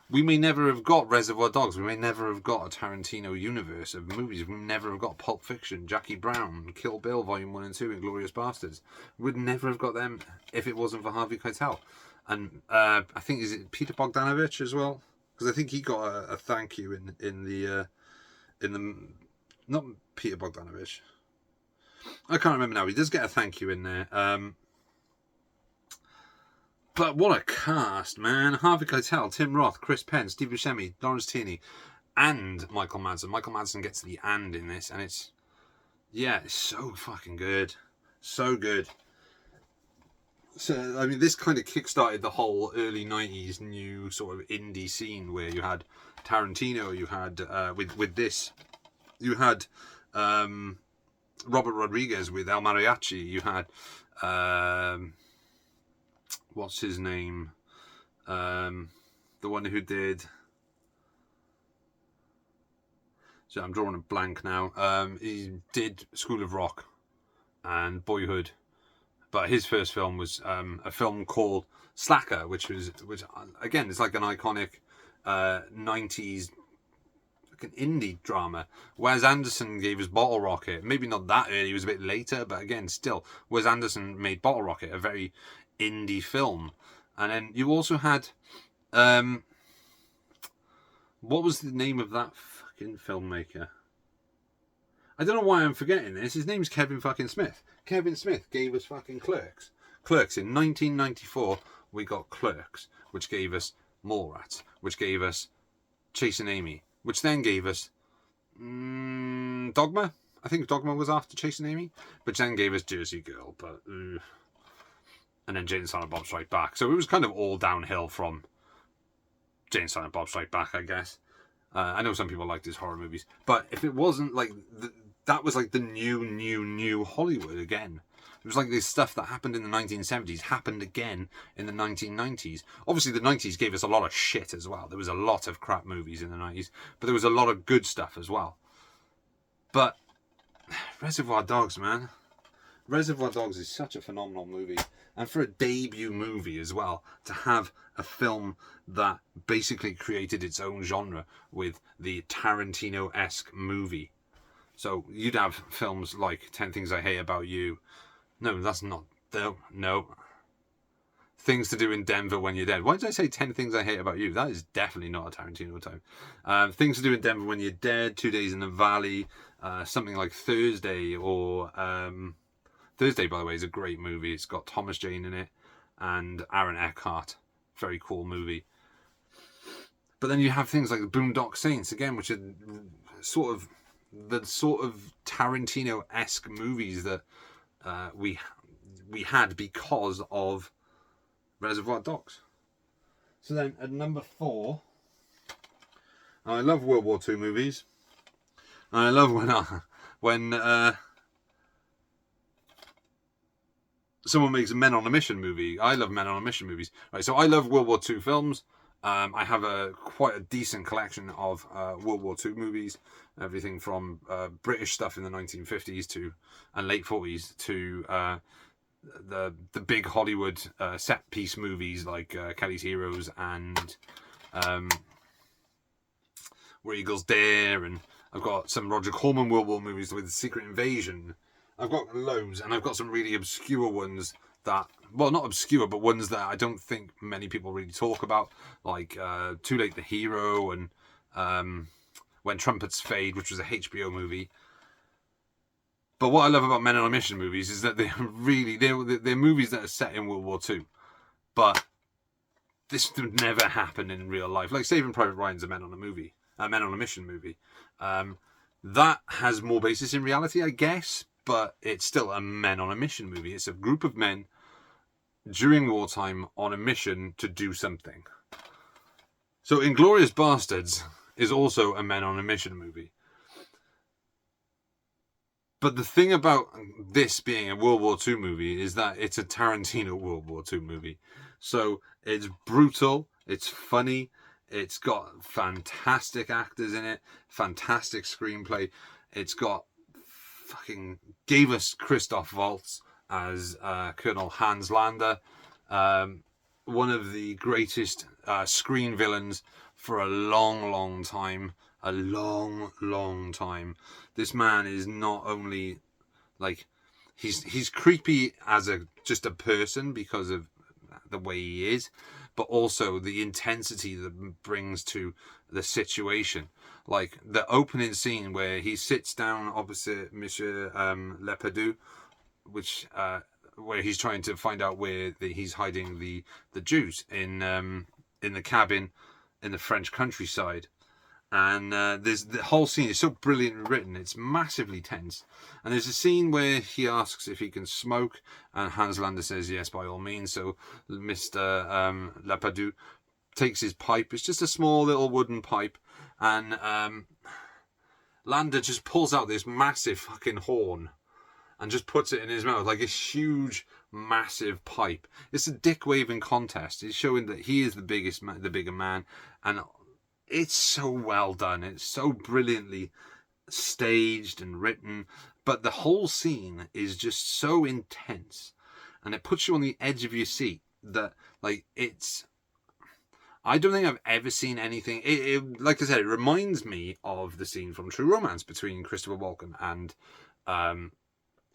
we may never have got Reservoir Dogs. We may never have got a Tarantino universe of movies. We may never have got Pulp Fiction, Jackie Brown, Kill Bill Volume 1 and 2, and Inglourious Bastards. We would never have got them if it wasn't for Harvey Keitel. And I think, is it Peter Bogdanovich as well? Because I think he got a thank you in the not Peter Bogdanovich. I can't remember now. He does get a thank you in there. But what a cast, man. Harvey Keitel, Tim Roth, Chris Penn, Steve Buscemi, Lawrence Tierney, and Michael Madsen. Michael Madsen gets the "and" in this, and it's so fucking good. So good. So, I mean, this kind of kickstarted the whole early 90s new sort of indie scene, where you had Tarantino, you had, with this, you had Robert Rodriguez with El Mariachi, you had what's his name? The one who did. So I'm drawing a blank now. He did School of Rock and Boyhood, but his first film was a film called Slacker, which again is like an iconic 90s an indie drama. Wes Anderson gave us Bottle Rocket. Maybe not that early, it was a bit later, but again, still, Wes Anderson made Bottle Rocket, a very indie film. And then you also had, what was the name of that fucking filmmaker? I don't know why I'm forgetting this. His name's Kevin fucking Smith. Kevin Smith gave us fucking Clerks. Clerks in 1994, we got Clerks, which gave us Mallrats, which gave us Chasing Amy, which then gave us Dogma. I think Dogma was after Chasing Amy, which then gave us Jersey Girl, but and then Jane and Silent Bob Strike Back. So it was kind of all downhill from Jane and Silent Bob Strike Back, I guess. I know some people liked his horror movies, but if it wasn't like that was like the new Hollywood again. It was like this stuff that happened in the 1970s happened again in the 1990s. Obviously, the 90s gave us a lot of shit as well. There was a lot of crap movies in the 90s, but there was a lot of good stuff as well. But Reservoir Dogs, man. Reservoir Dogs is such a phenomenal movie. And for a debut movie as well, to have a film that basically created its own genre with the Tarantino-esque movie. So you'd have films like 10 Things I Hate About You. No, that's not. No. Things to Do in Denver When You're Dead. Why did I say 10 Things I Hate About You? That is definitely not a Tarantino time. Things to Do in Denver When You're Dead, 2 Days in the Valley, something like Thursday, or Thursday, by the way, is a great movie. It's got Thomas Jane in it and Aaron Eckhart. Very cool movie. But then you have things like the Boondock Saints, again, which are sort of Tarantino-esque movies that we had because of Reservoir Dogs. So then at number 4, I love World War II movies. And I love when someone makes a Men on a Mission movie. I love Men on a Mission movies. Right, so I love World War II films. I have quite a decent collection of World War II movies, everything from British stuff in the 1950s and late 40s to the big Hollywood set piece movies like Kelly's Heroes and Where Eagles Dare, and I've got some Roger Corman World War movies with Secret Invasion. I've got loads, and I've got some really obscure ones that, well, not obscure, but ones that I don't think many people really talk about, like Too Late the Hero and When Trumpets Fade, which was a HBO movie. But what I love about Men on a Mission movies is that they're movies that are set in World War II. But this would never happen in real life. Like Saving Private Ryan's a Men on a Mission movie. That has more basis in reality, I guess, but it's still a Men on a Mission movie. It's a group of men during wartime on a mission to do something. So Inglourious Bastards is also a Men on a Mission movie. But the thing about this being a World War II movie is that it's a Tarantino World War II movie. So it's brutal, it's funny, it's got fantastic actors in it, fantastic screenplay. It's got gave us Christoph Waltz as Colonel Hans Lander, one of the greatest screen villains for a long time. A long time. This man is not only like he's creepy as just a person because of the way he is, but also the intensity that brings to the situation. Like the opening scene where he sits down opposite Monsieur Lepedu, which where he's trying to find out where he's hiding the Jews in the cabin in the French countryside. And there's the whole scene is so brilliantly written. It's massively tense. And there's a scene where he asks if he can smoke, and Hans Lander says yes, by all means. So Mr. Lapadou takes his pipe. It's just a small little wooden pipe, and Lander just pulls out this massive fucking horn and just puts it in his mouth like a huge, massive pipe. It's a dick waving contest. It's showing that he is the biggest, the bigger man, and it's so well done. It's so brilliantly staged and written, but the whole scene is just so intense, and it puts you on the edge of your seat. That like it's. I don't think I've ever seen anything. Like I said, it reminds me of the scene from True Romance between Christopher Walken and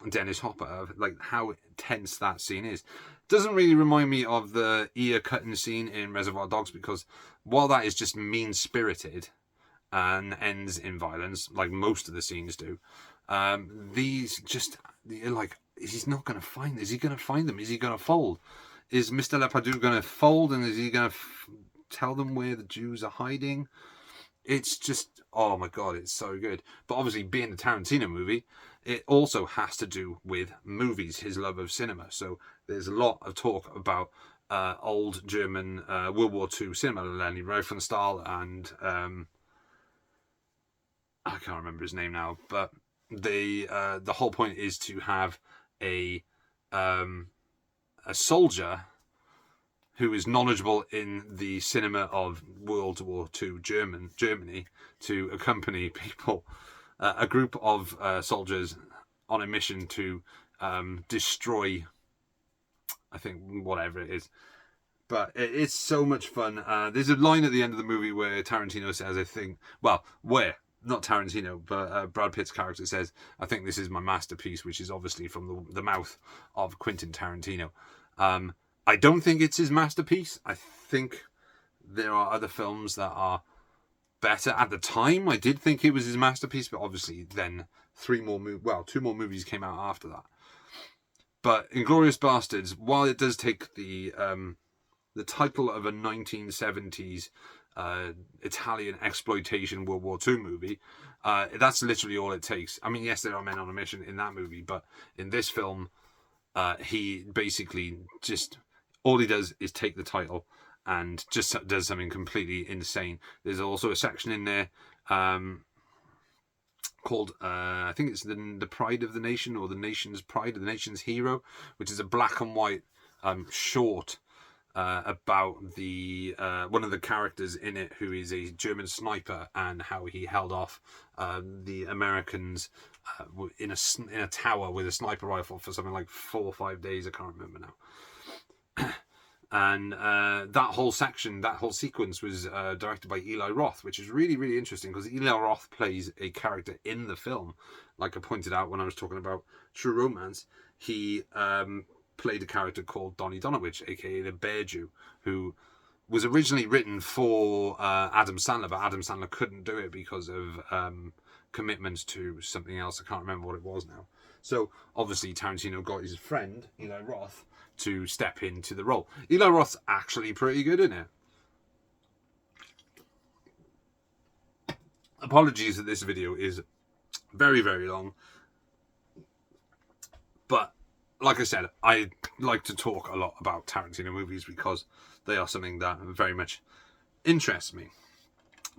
Dennis Hopper, like how tense that scene is. Doesn't really remind me of the ear cutting scene in Reservoir Dogs, because while that is just mean spirited and ends in violence, like most of the scenes do, these just, you're like, he's not going to find. Is he going to find them? Is he going to fold? Is Mr. Lepardieu going to fold, and is he going to tell them where the Jews are hiding? It's just, oh my god, it's so good. But obviously, being a Tarantino movie, it also has to do with movies, his love of cinema. So there's a lot of talk about old German World War II cinema, Leni Riefenstahl, and I can't remember his name now. But the whole point is to have a soldier who is knowledgeable in the cinema of World War II Germany to accompany people, a group of soldiers on a mission to destroy, I think, whatever it is. But it's so much fun. There's a line at the end of the movie where Tarantino says, I think, well, where? Not Tarantino, but Brad Pitt's character says, I think this is my masterpiece, which is obviously from the mouth of Quentin Tarantino. I don't think it's his masterpiece. I think there are other films that are better. At the time, I did think it was his masterpiece, but obviously then two more movies came out after that. But Inglourious Basterds, while it does take the title of a 1970s Italian exploitation World War II movie, that's literally all it takes. I mean, yes, there are men on a mission in that movie, but in this film, he basically just, all he does is take the title and just does something completely insane. There's also a section in there called, I think it's the Pride of the Nation, or the Nation's Pride, the Nation's Hero, which is a black and white short about the one of the characters in it, who is a German sniper, and how he held off the Americans in a tower with a sniper rifle for something like 4 or 5 days. I can't remember now. And that whole sequence was directed by Eli Roth, which is really, really interesting, because Eli Roth plays a character in the film. Like I pointed out when I was talking about True Romance, he played a character called Donny Donowitch, aka the Bear Jew, who was originally written for Adam Sandler, but Adam Sandler couldn't do it because of commitments to something else. I can't remember what it was now. So obviously Tarantino got his friend Eli Roth to step into the role. Eli Roth's actually pretty good in it. Apologies that this video is very, very long, but like I said, I like to talk a lot about Tarantino movies because they are something that very much interests me.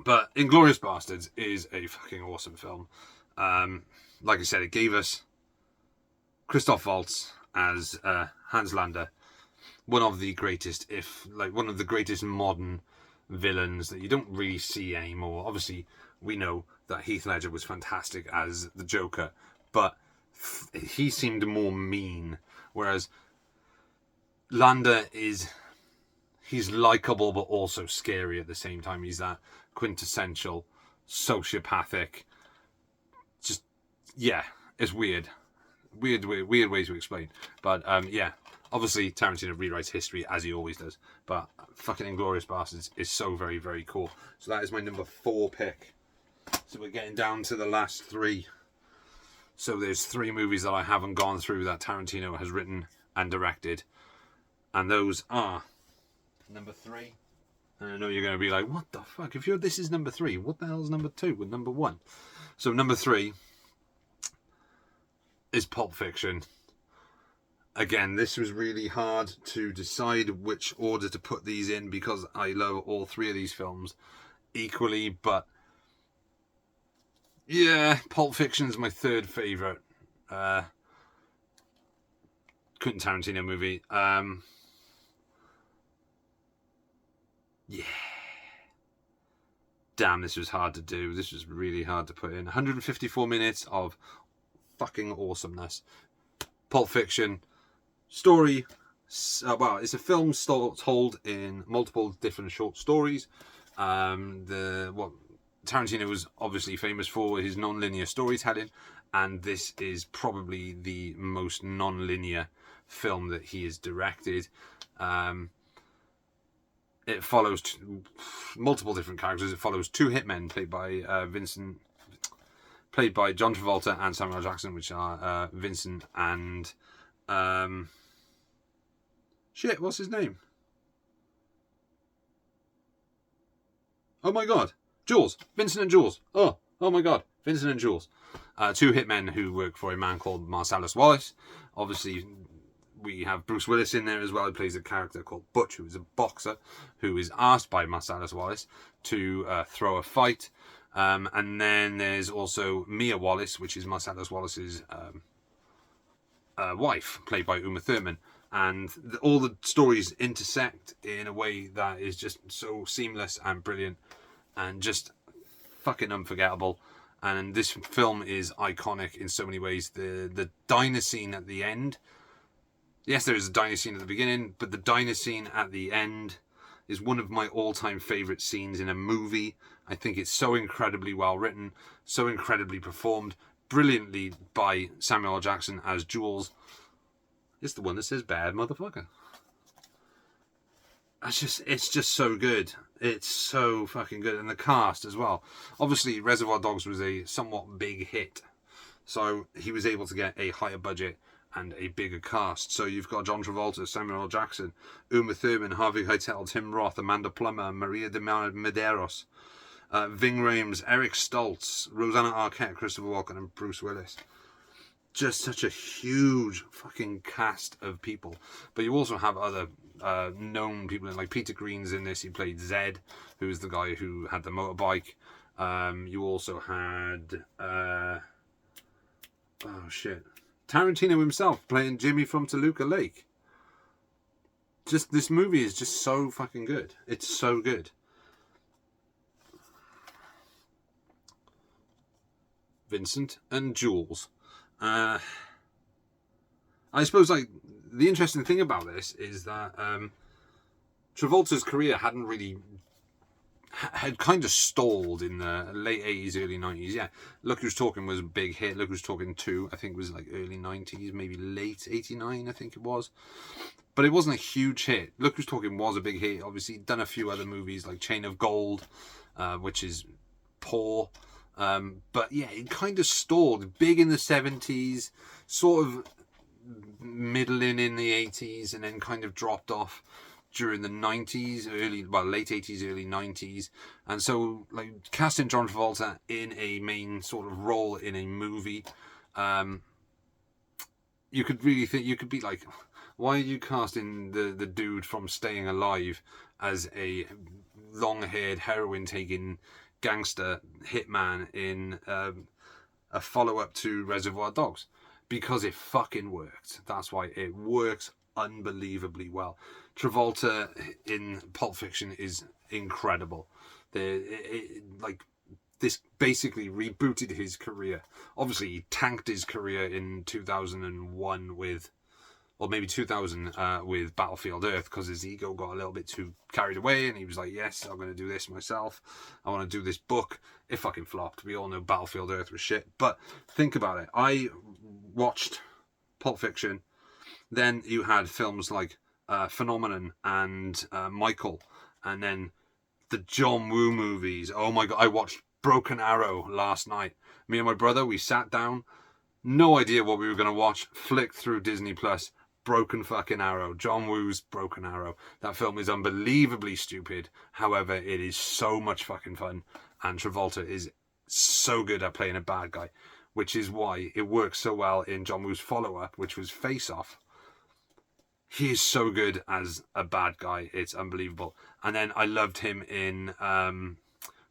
But Inglourious Basterds is a fucking awesome film. Like I said, it gave us Christoph Waltz as Hans Landa, one of the greatest, one of the greatest modern villains that you don't really see anymore. Obviously, we know that Heath Ledger was fantastic as the Joker, but he seemed more mean, whereas Landa he's likable but also scary at the same time. He's that quintessential sociopathic, just, yeah, it's weird ways to explain, but yeah, obviously Tarantino rewrites history as he always does, but fucking Inglourious Basterds is so very, very cool. So that is my number 4 pick. So we're getting down to the last 3. So there's 3 movies that I haven't gone through that Tarantino has written and directed, and those are number 3. And I know you're going to be like, what the fuck? This is number 3, what the hell's number 2 with number 1? So number 3 is Pulp Fiction. Again, this was really hard to decide which order to put these in, because I love all 3 of these films equally, but yeah, Pulp Fiction is my 3rd favourite. Quentin Tarantino movie. Yeah. Damn, this was hard to do. This was really hard to put in. 154 minutes of fucking awesomeness. Pulp Fiction. Story. Well, it's a film told in multiple different short stories. What Tarantino was obviously famous for his non-linear storytelling, and this is probably the most non-linear film that he has directed. It follows multiple different characters. It follows two hitmen played by John Travolta and Samuel L. Jackson, which are Vincent and what's his name? Oh my god, Jules. Vincent and Jules. Oh my god, Vincent and Jules. Two hitmen who work for a man called Marcellus Wallace. Obviously, we have Bruce Willis in there as well. He plays a character called Butch, who is a boxer, who is asked by Marcellus Wallace to throw a fight. And then there's also Mia Wallace, which is Marcellus Wallace's wife, played by Uma Thurman. And all the stories intersect in a way that is just so seamless and brilliant and just fucking unforgettable. And this film is iconic in so many ways. The diner scene at the end. Yes, there is a diner scene at the beginning, but the diner scene at the end is one of my all-time favourite scenes in a movie. I think it's so incredibly well written, so incredibly performed, brilliantly by Samuel L. Jackson as Jules. It's the one that says bad motherfucker. It's just so good. It's so fucking good. And the cast as well. Obviously, Reservoir Dogs was a somewhat big hit, so he was able to get a higher budget and a bigger cast. So you've got John Travolta, Samuel L. Jackson, Uma Thurman, Harvey Keitel, Tim Roth, Amanda Plummer, Maria de Medeiros, Ving Rhames, Eric Stoltz, Rosanna Arquette, Christopher Walken, and Bruce Willis. Just such a huge fucking cast of people. But you also have other known people, like Peter Green's in this. He played Zed, who is the guy who had the motorbike. You also had Tarantino himself playing Jimmy from Toluca Lake. Just this movie is just so fucking good. It's so good. Vincent and Jules. I suppose like the interesting thing about this is that Travolta's career had kind of stalled in the late 80s, early 90s. Yeah, Look Who's Talking was a big hit. Look Who's Talking 2, I think, was like early 90s, maybe late 89, I think it was. But it wasn't a huge hit. Look Who's Talking was a big hit. Obviously, he'd done a few other movies like Chain of Gold, which is poor. But yeah, it kind of stalled. Big in the 70s, sort of middling in the 80s, and then kind of dropped off during the 90s, late 80s, early 90s. And so, like, casting John Travolta in a main sort of role in a movie, you could really think, you could be like, why are you casting the dude from Staying Alive as a long-haired, heroin-taking gangster hitman in a follow-up to Reservoir Dogs? Because it fucking worked. That's why it works unbelievably well. Travolta in Pulp Fiction is incredible. This basically rebooted his career. Obviously, he tanked his career in 2001 with, or maybe 2000 with Battlefield Earth, because his ego got a little bit too carried away, and he was like, yes, I'm going to do this myself. I want to do this book. It fucking flopped. We all know Battlefield Earth was shit. But think about it. I watched Pulp Fiction. Then you had films like Phenomenon and Michael, and then the John Woo movies. Oh my god, I watched Broken Arrow last night. Me and my brother, we sat down, no idea what we were going to watch, flicked through Disney Plus, Broken fucking Arrow, John Woo's Broken Arrow. That film is unbelievably stupid, however, it is so much fucking fun, and Travolta is so good at playing a bad guy, which is why it works so well in John Woo's follow-up, which was Face Off. He is so good as a bad guy. It's unbelievable. And then I loved him in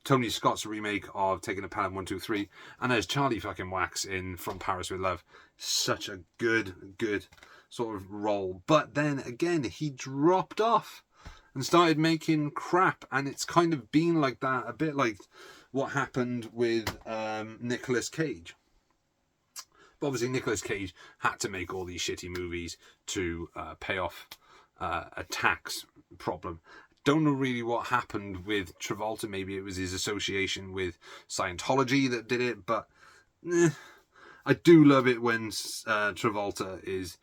Tony Scott's remake of Taking a Pelham 123, and there's Charlie fucking Wax in From Paris with Love. Such a good sort of role. But then again, he dropped off and started making crap, and it's kind of been like that, a bit like what happened with Nicolas Cage. But obviously Nicolas Cage had to make all these shitty movies to pay off a tax problem. Don't know really what happened with Travolta. Maybe it was his association with Scientology that did it, but I do love it when Travolta is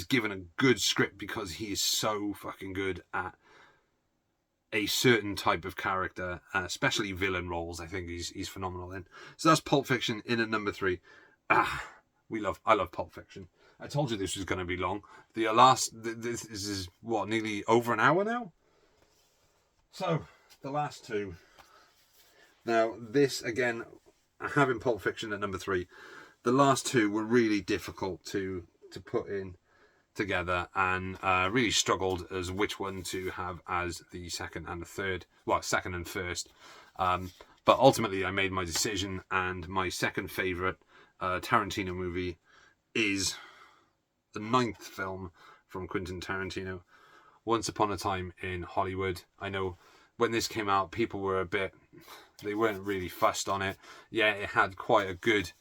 given a good script, because he is so fucking good at a certain type of character, especially villain roles. I think he's phenomenal in. So that's Pulp Fiction in at number 3. I love Pulp Fiction. I told you this was going to be long. This is what, nearly over an hour now. So the last two. Now this again, having Pulp Fiction at number 3. The last two were really difficult to put in together, and really struggled as which one to have as the second and the third. Well, second and first. But ultimately I made my decision, and my second favourite Tarantino movie is the 9th film from Quentin Tarantino, Once Upon a Time in Hollywood. I know when this came out, people were they weren't really fussed on it. Yeah, it had quite a good,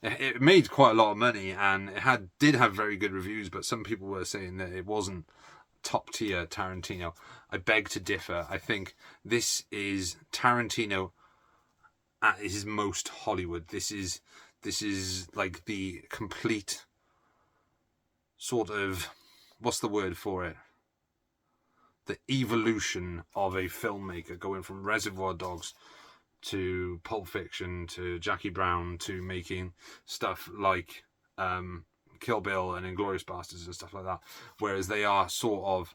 it made quite a lot of money, and it did have very good reviews, but some people were saying that it wasn't top tier Tarantino. I beg to differ. I think this is Tarantino at his most Hollywood. This is like the complete sort of, what's the word for it? The evolution of a filmmaker, going from Reservoir Dogs to Pulp Fiction to Jackie Brown to making stuff like Kill Bill and Inglourious Basterds and stuff like that. Whereas they are sort of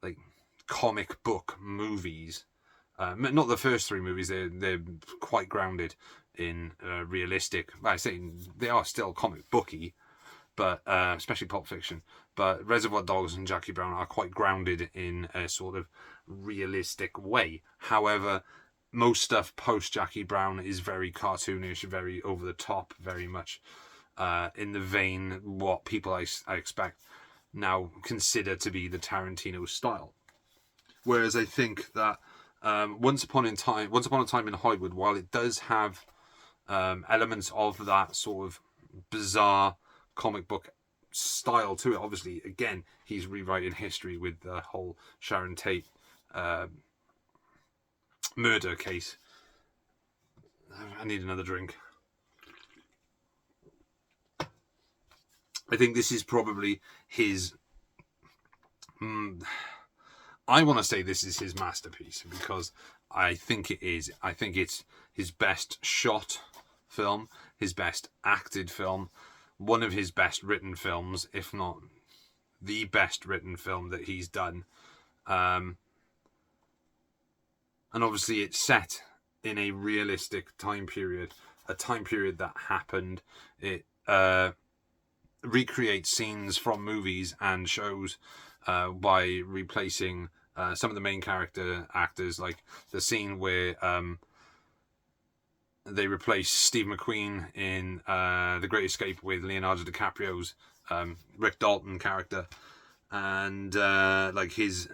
like comic book movies. Not the first 3 movies, they're quite grounded in realistic. I say they are still comic booky, but especially Pulp Fiction. But Reservoir Dogs and Jackie Brown are quite grounded in a sort of realistic way. However, most stuff post Jackie Brown is very cartoonish, very over the top, very much in the vein what people I expect now consider to be the Tarantino style. Whereas I think that Once Upon a Time in Hollywood, while it does have elements of that sort of bizarre comic book style to it, obviously, again, he's rewriting history with the whole Sharon Tate murder case. I need another drink. I think this is probably his... I want to say this is his masterpiece, because I think it is. I think it's his best shot film, his best acted film, one of his best written films, if not the best written film that he's done. And obviously it's set in a realistic time period, a time period that happened. It recreates scenes from movies and shows by replacing some of the main character actors, like the scene where they replace Steve McQueen in The Great Escape with Leonardo DiCaprio's Rick Dalton character, and like his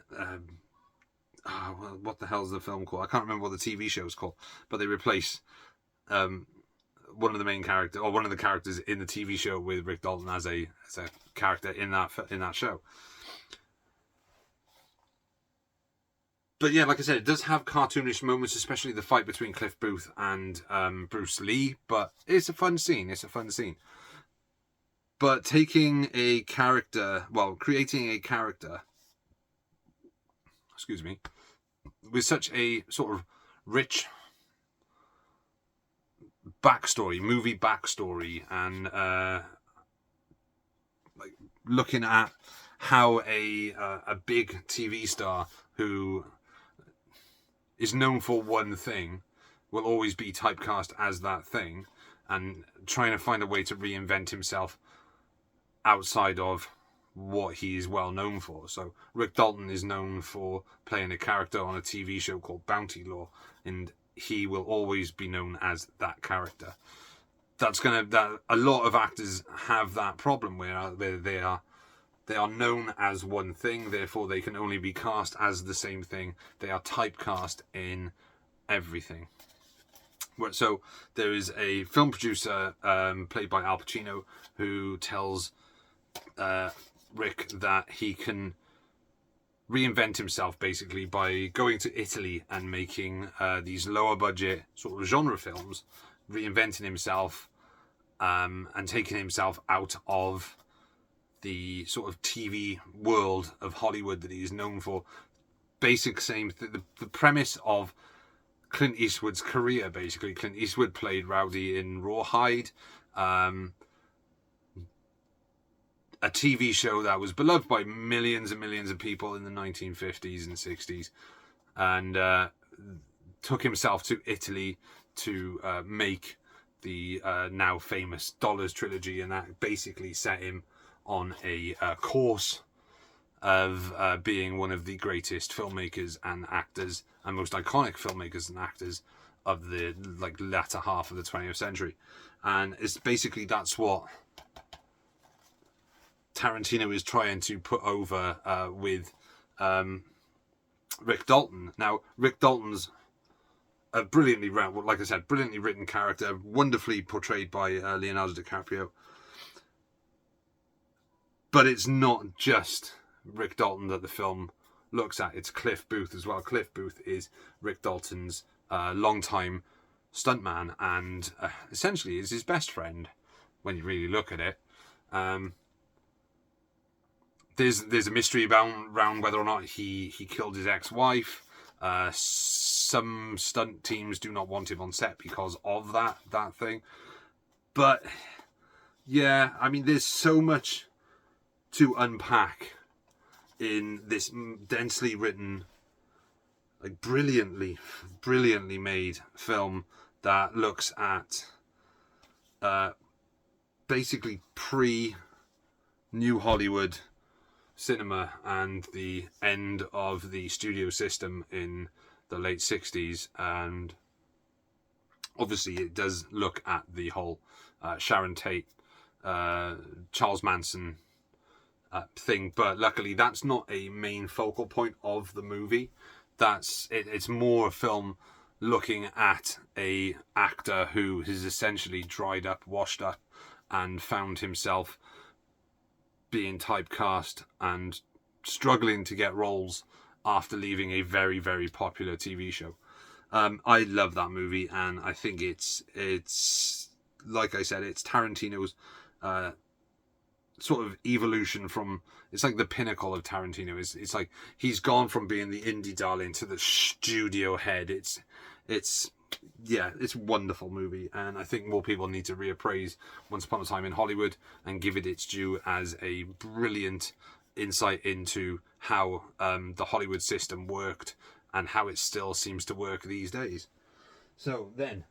what the hell is the film called? I can't remember what the TV show is called, but they replace one of the main character, or one of the characters in the TV show, with Rick Dalton as a character in that show. But yeah, like I said, it does have cartoonish moments, especially the fight between Cliff Booth and Bruce Lee. But it's a fun scene. But taking a character, creating a character, with such a sort of rich movie backstory, and like looking at how a big TV star who is known for one thing will always be typecast as that thing, and trying to find a way to reinvent himself outside of what he is well known for. So Rick Dalton is known for playing a character on a TV show called Bounty Law, and he will always be known as that character. That a lot of actors have that problem where they are known as one thing, therefore they can only be cast as the same thing. They are typecast in everything. So there is a film producer played by Al Pacino who tells Rick that he can reinvent himself basically by going to Italy and making these lower budget sort of genre films, reinventing himself and taking himself out of the sort of TV world of Hollywood that he's known for. The premise of Clint Eastwood's career, basically. Clint Eastwood played Rowdy in Rawhide, a TV show that was beloved by millions and millions of people in the 1950s and 60s, and took himself to Italy to make the now famous Dollars trilogy, and that basically set him on a course of being one of the greatest filmmakers and actors and most iconic filmmakers and actors of the latter half of the 20th century. And it's basically that's what Tarantino is trying to put over with Rick Dalton. Now, Rick Dalton's a brilliantly written character, wonderfully portrayed by Leonardo DiCaprio. But it's not just Rick Dalton that the film looks at. It's Cliff Booth as well. Cliff Booth is Rick Dalton's longtime stuntman and essentially is his best friend when you really look at it. There's a mystery around whether or not he killed his ex-wife. Some stunt teams do not want him on set because of that thing. But yeah, I mean, there's so much to unpack in this densely written, brilliantly made film that looks at basically pre-New Hollywood cinema and the end of the studio system in the late 60s. And obviously it does look at the whole Sharon Tate, Charles Manson thing, but luckily that's not a main focal point of the movie. It's more a film looking at a actor who has essentially dried up, washed up, and found himself being typecast and struggling to get roles after leaving a very, very popular TV show. I love that movie, and I think it's like I said, it's Tarantino's sort of evolution from, it's like the pinnacle of Tarantino. It's like he's gone from being the indie darling to the studio head. It's a wonderful movie, and I think more people need to reappraise Once Upon a Time in Hollywood and give it its due as a brilliant insight into how the Hollywood system worked and how it still seems to work these days. So then,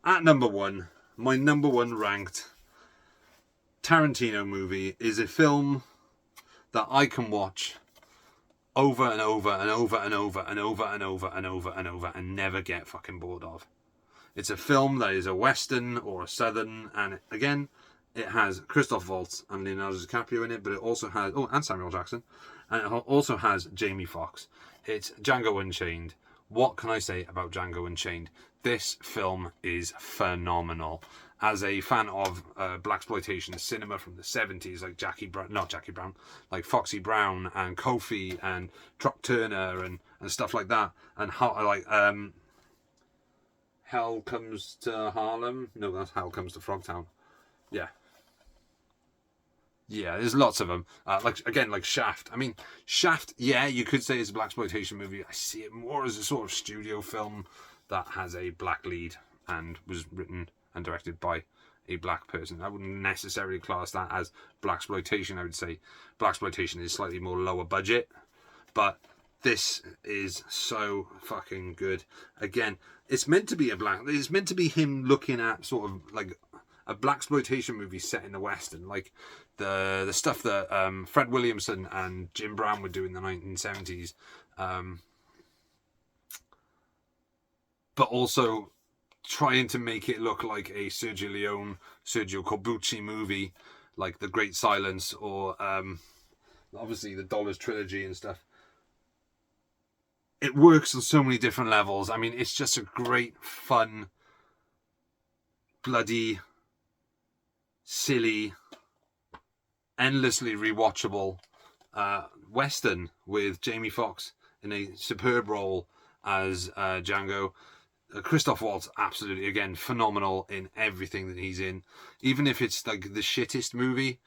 at number one, my number one ranked Tarantino movie is a film that I can watch over and over and over and over and over and over and over and over and never get fucking bored of. It's a film that is a Western or a Southern, and again, it has Christoph Waltz and Leonardo DiCaprio in it, but it also has, and Samuel Jackson, and it also has Jamie Foxx. It's Django Unchained. What can I say about Django Unchained? This film is phenomenal. As a fan of blaxploitation cinema from the 70s, like Foxy Brown and Kofi and Truck Turner and stuff like that, and how Hell Comes to Harlem. No, that's Hell Comes to Frogtown. Yeah, there's lots of them. Like Shaft. I mean, Shaft, yeah, you could say it's a blaxploitation movie. I see it more as a sort of studio film that has a black lead and was written and directed by a black person. I wouldn't necessarily class that as blaxploitation. I would say blaxploitation is slightly more lower budget, but this is so fucking good. Again, it's meant to be him looking at sort of like a blaxploitation movie set in the Western, like the stuff that Fred Williamson and Jim Brown would do in the 1970s. but also trying to make it look like a Sergio Leone, Sergio Corbucci movie, like The Great Silence, or obviously the Dollars trilogy and stuff. It works on so many different levels. I mean, it's just a great, fun, bloody, silly, endlessly rewatchable Western with Jamie Foxx in a superb role as Django. Christoph Waltz, absolutely, again, phenomenal in everything that he's in. Even if it's like the shittest movie,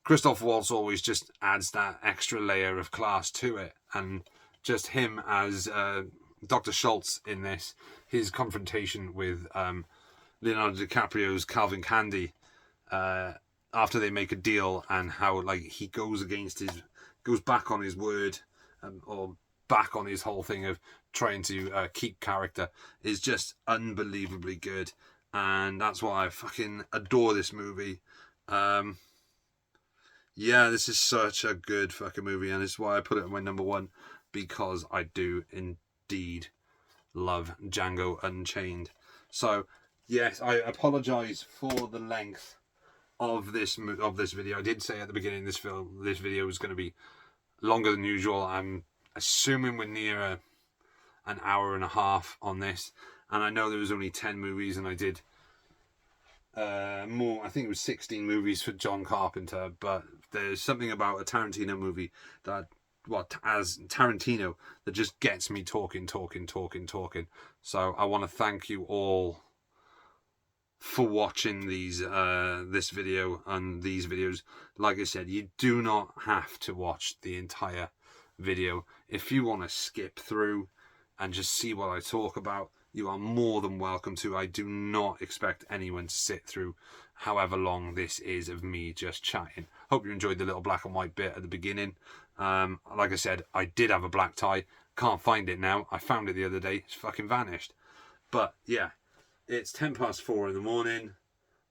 Christoph Waltz always just adds that extra layer of class to it. And just him as Dr. Schultz in this, his confrontation with Leonardo DiCaprio's Calvin Candy after they make a deal, and how like he goes back on his word, or back on his whole thing of trying to keep character, is just unbelievably good. And that's why I fucking adore this movie. Yeah, this is such a good fucking movie, and it's why I put it on my number one, because I do indeed love Django Unchained. So yes, I apologise for the length of this video. I did say at the beginning this video was going to be longer than usual. I'm assuming we're near an hour and a half on this, and I know there was only 10 movies, and I did more. I think it was 16 movies for John Carpenter, but there's something about a Tarantino movie that, as Tarantino, that just gets me talking. So I want to thank you all for watching this video and these videos. Like I said, you do not have to watch the entire video. If you want to skip through and just see what I talk about, you are more than welcome to. I do not expect anyone to sit through however long this is of me just chatting. Hope you enjoyed the little black and white bit at the beginning. Like I said, I did have a black tie. Can't find it now. I found it the other day. It's fucking vanished. But yeah, it's 4:10 in the morning.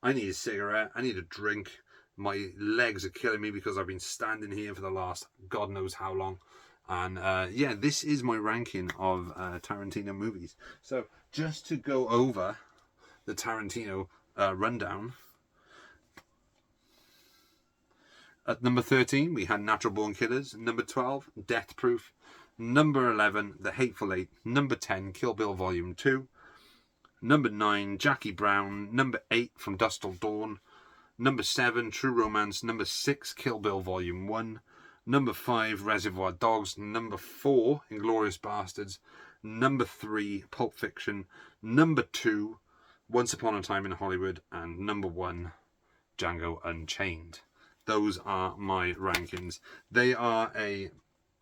I need a cigarette. I need a drink. My legs are killing me because I've been standing here for the last God knows how long. And yeah, this is my ranking of Tarantino movies. So just to go over the Tarantino rundown. At number 13, we had Natural Born Killers. Number 12, Death Proof. Number 11, The Hateful Eight. Number 10, Kill Bill Volume 2. Number 9, Jackie Brown. Number 8, From Dusk Till Dawn. Number 7, True Romance. Number 6, Kill Bill Volume 1. Number 5, Reservoir Dogs. Number 4, Inglourious Bastards. Number 3, Pulp Fiction. Number 2, Once Upon a Time in Hollywood. And number 1, Django Unchained. Those are my rankings. They are a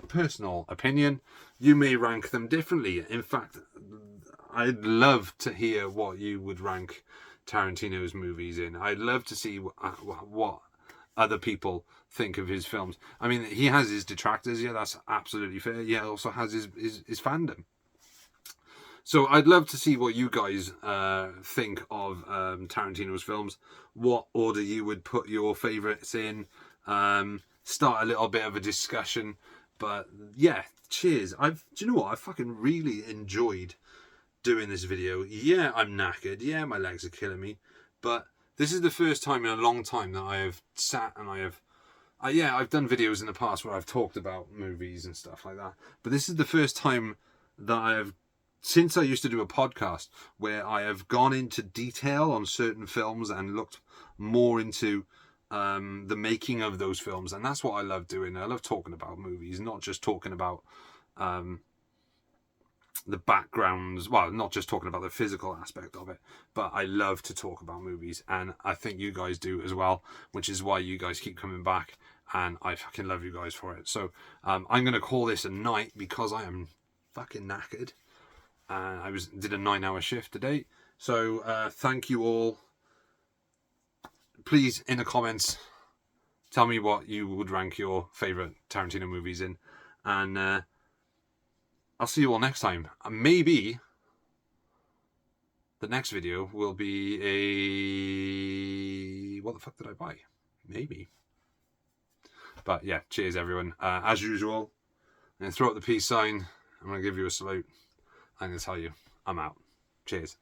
personal opinion. You may rank them differently. In fact, I'd love to hear what you would rank Tarantino's movies in. I'd love to see what other people think of his films. I mean, he has his detractors. Yeah, that's absolutely fair. Yeah, he also has his fandom. So I'd love to see what you guys think of Tarantino's films. What order you would put your favourites in. Start a little bit of a discussion. But yeah, cheers. Do you know what? I fucking really enjoyed doing this video. Yeah, I'm knackered. Yeah, my legs are killing me. But this is the first time in a long time that I have sat and I've done videos in the past where I've talked about movies and stuff like that. But this is the first time that since I used to do a podcast, where I have gone into detail on certain films and looked more into the making of those films. And that's what I love doing. I love talking about movies, not just talking about the backgrounds, well, not just talking about the physical aspect of it, but I love to talk about movies, and I think you guys do as well, which is why you guys keep coming back, and I fucking love you guys for it. So I'm going to call this a night because I am fucking knackered, and I did a 9-hour shift today. So thank you all. Please, in the comments, tell me what you would rank your favourite Tarantino movies in, and I'll see you all next time. Maybe the next video will be a... What the fuck did I buy? Maybe. But yeah, cheers everyone. As usual, I'm going to throw up the peace sign. I'm going to give you a salute. I'm going to tell you, I'm out. Cheers.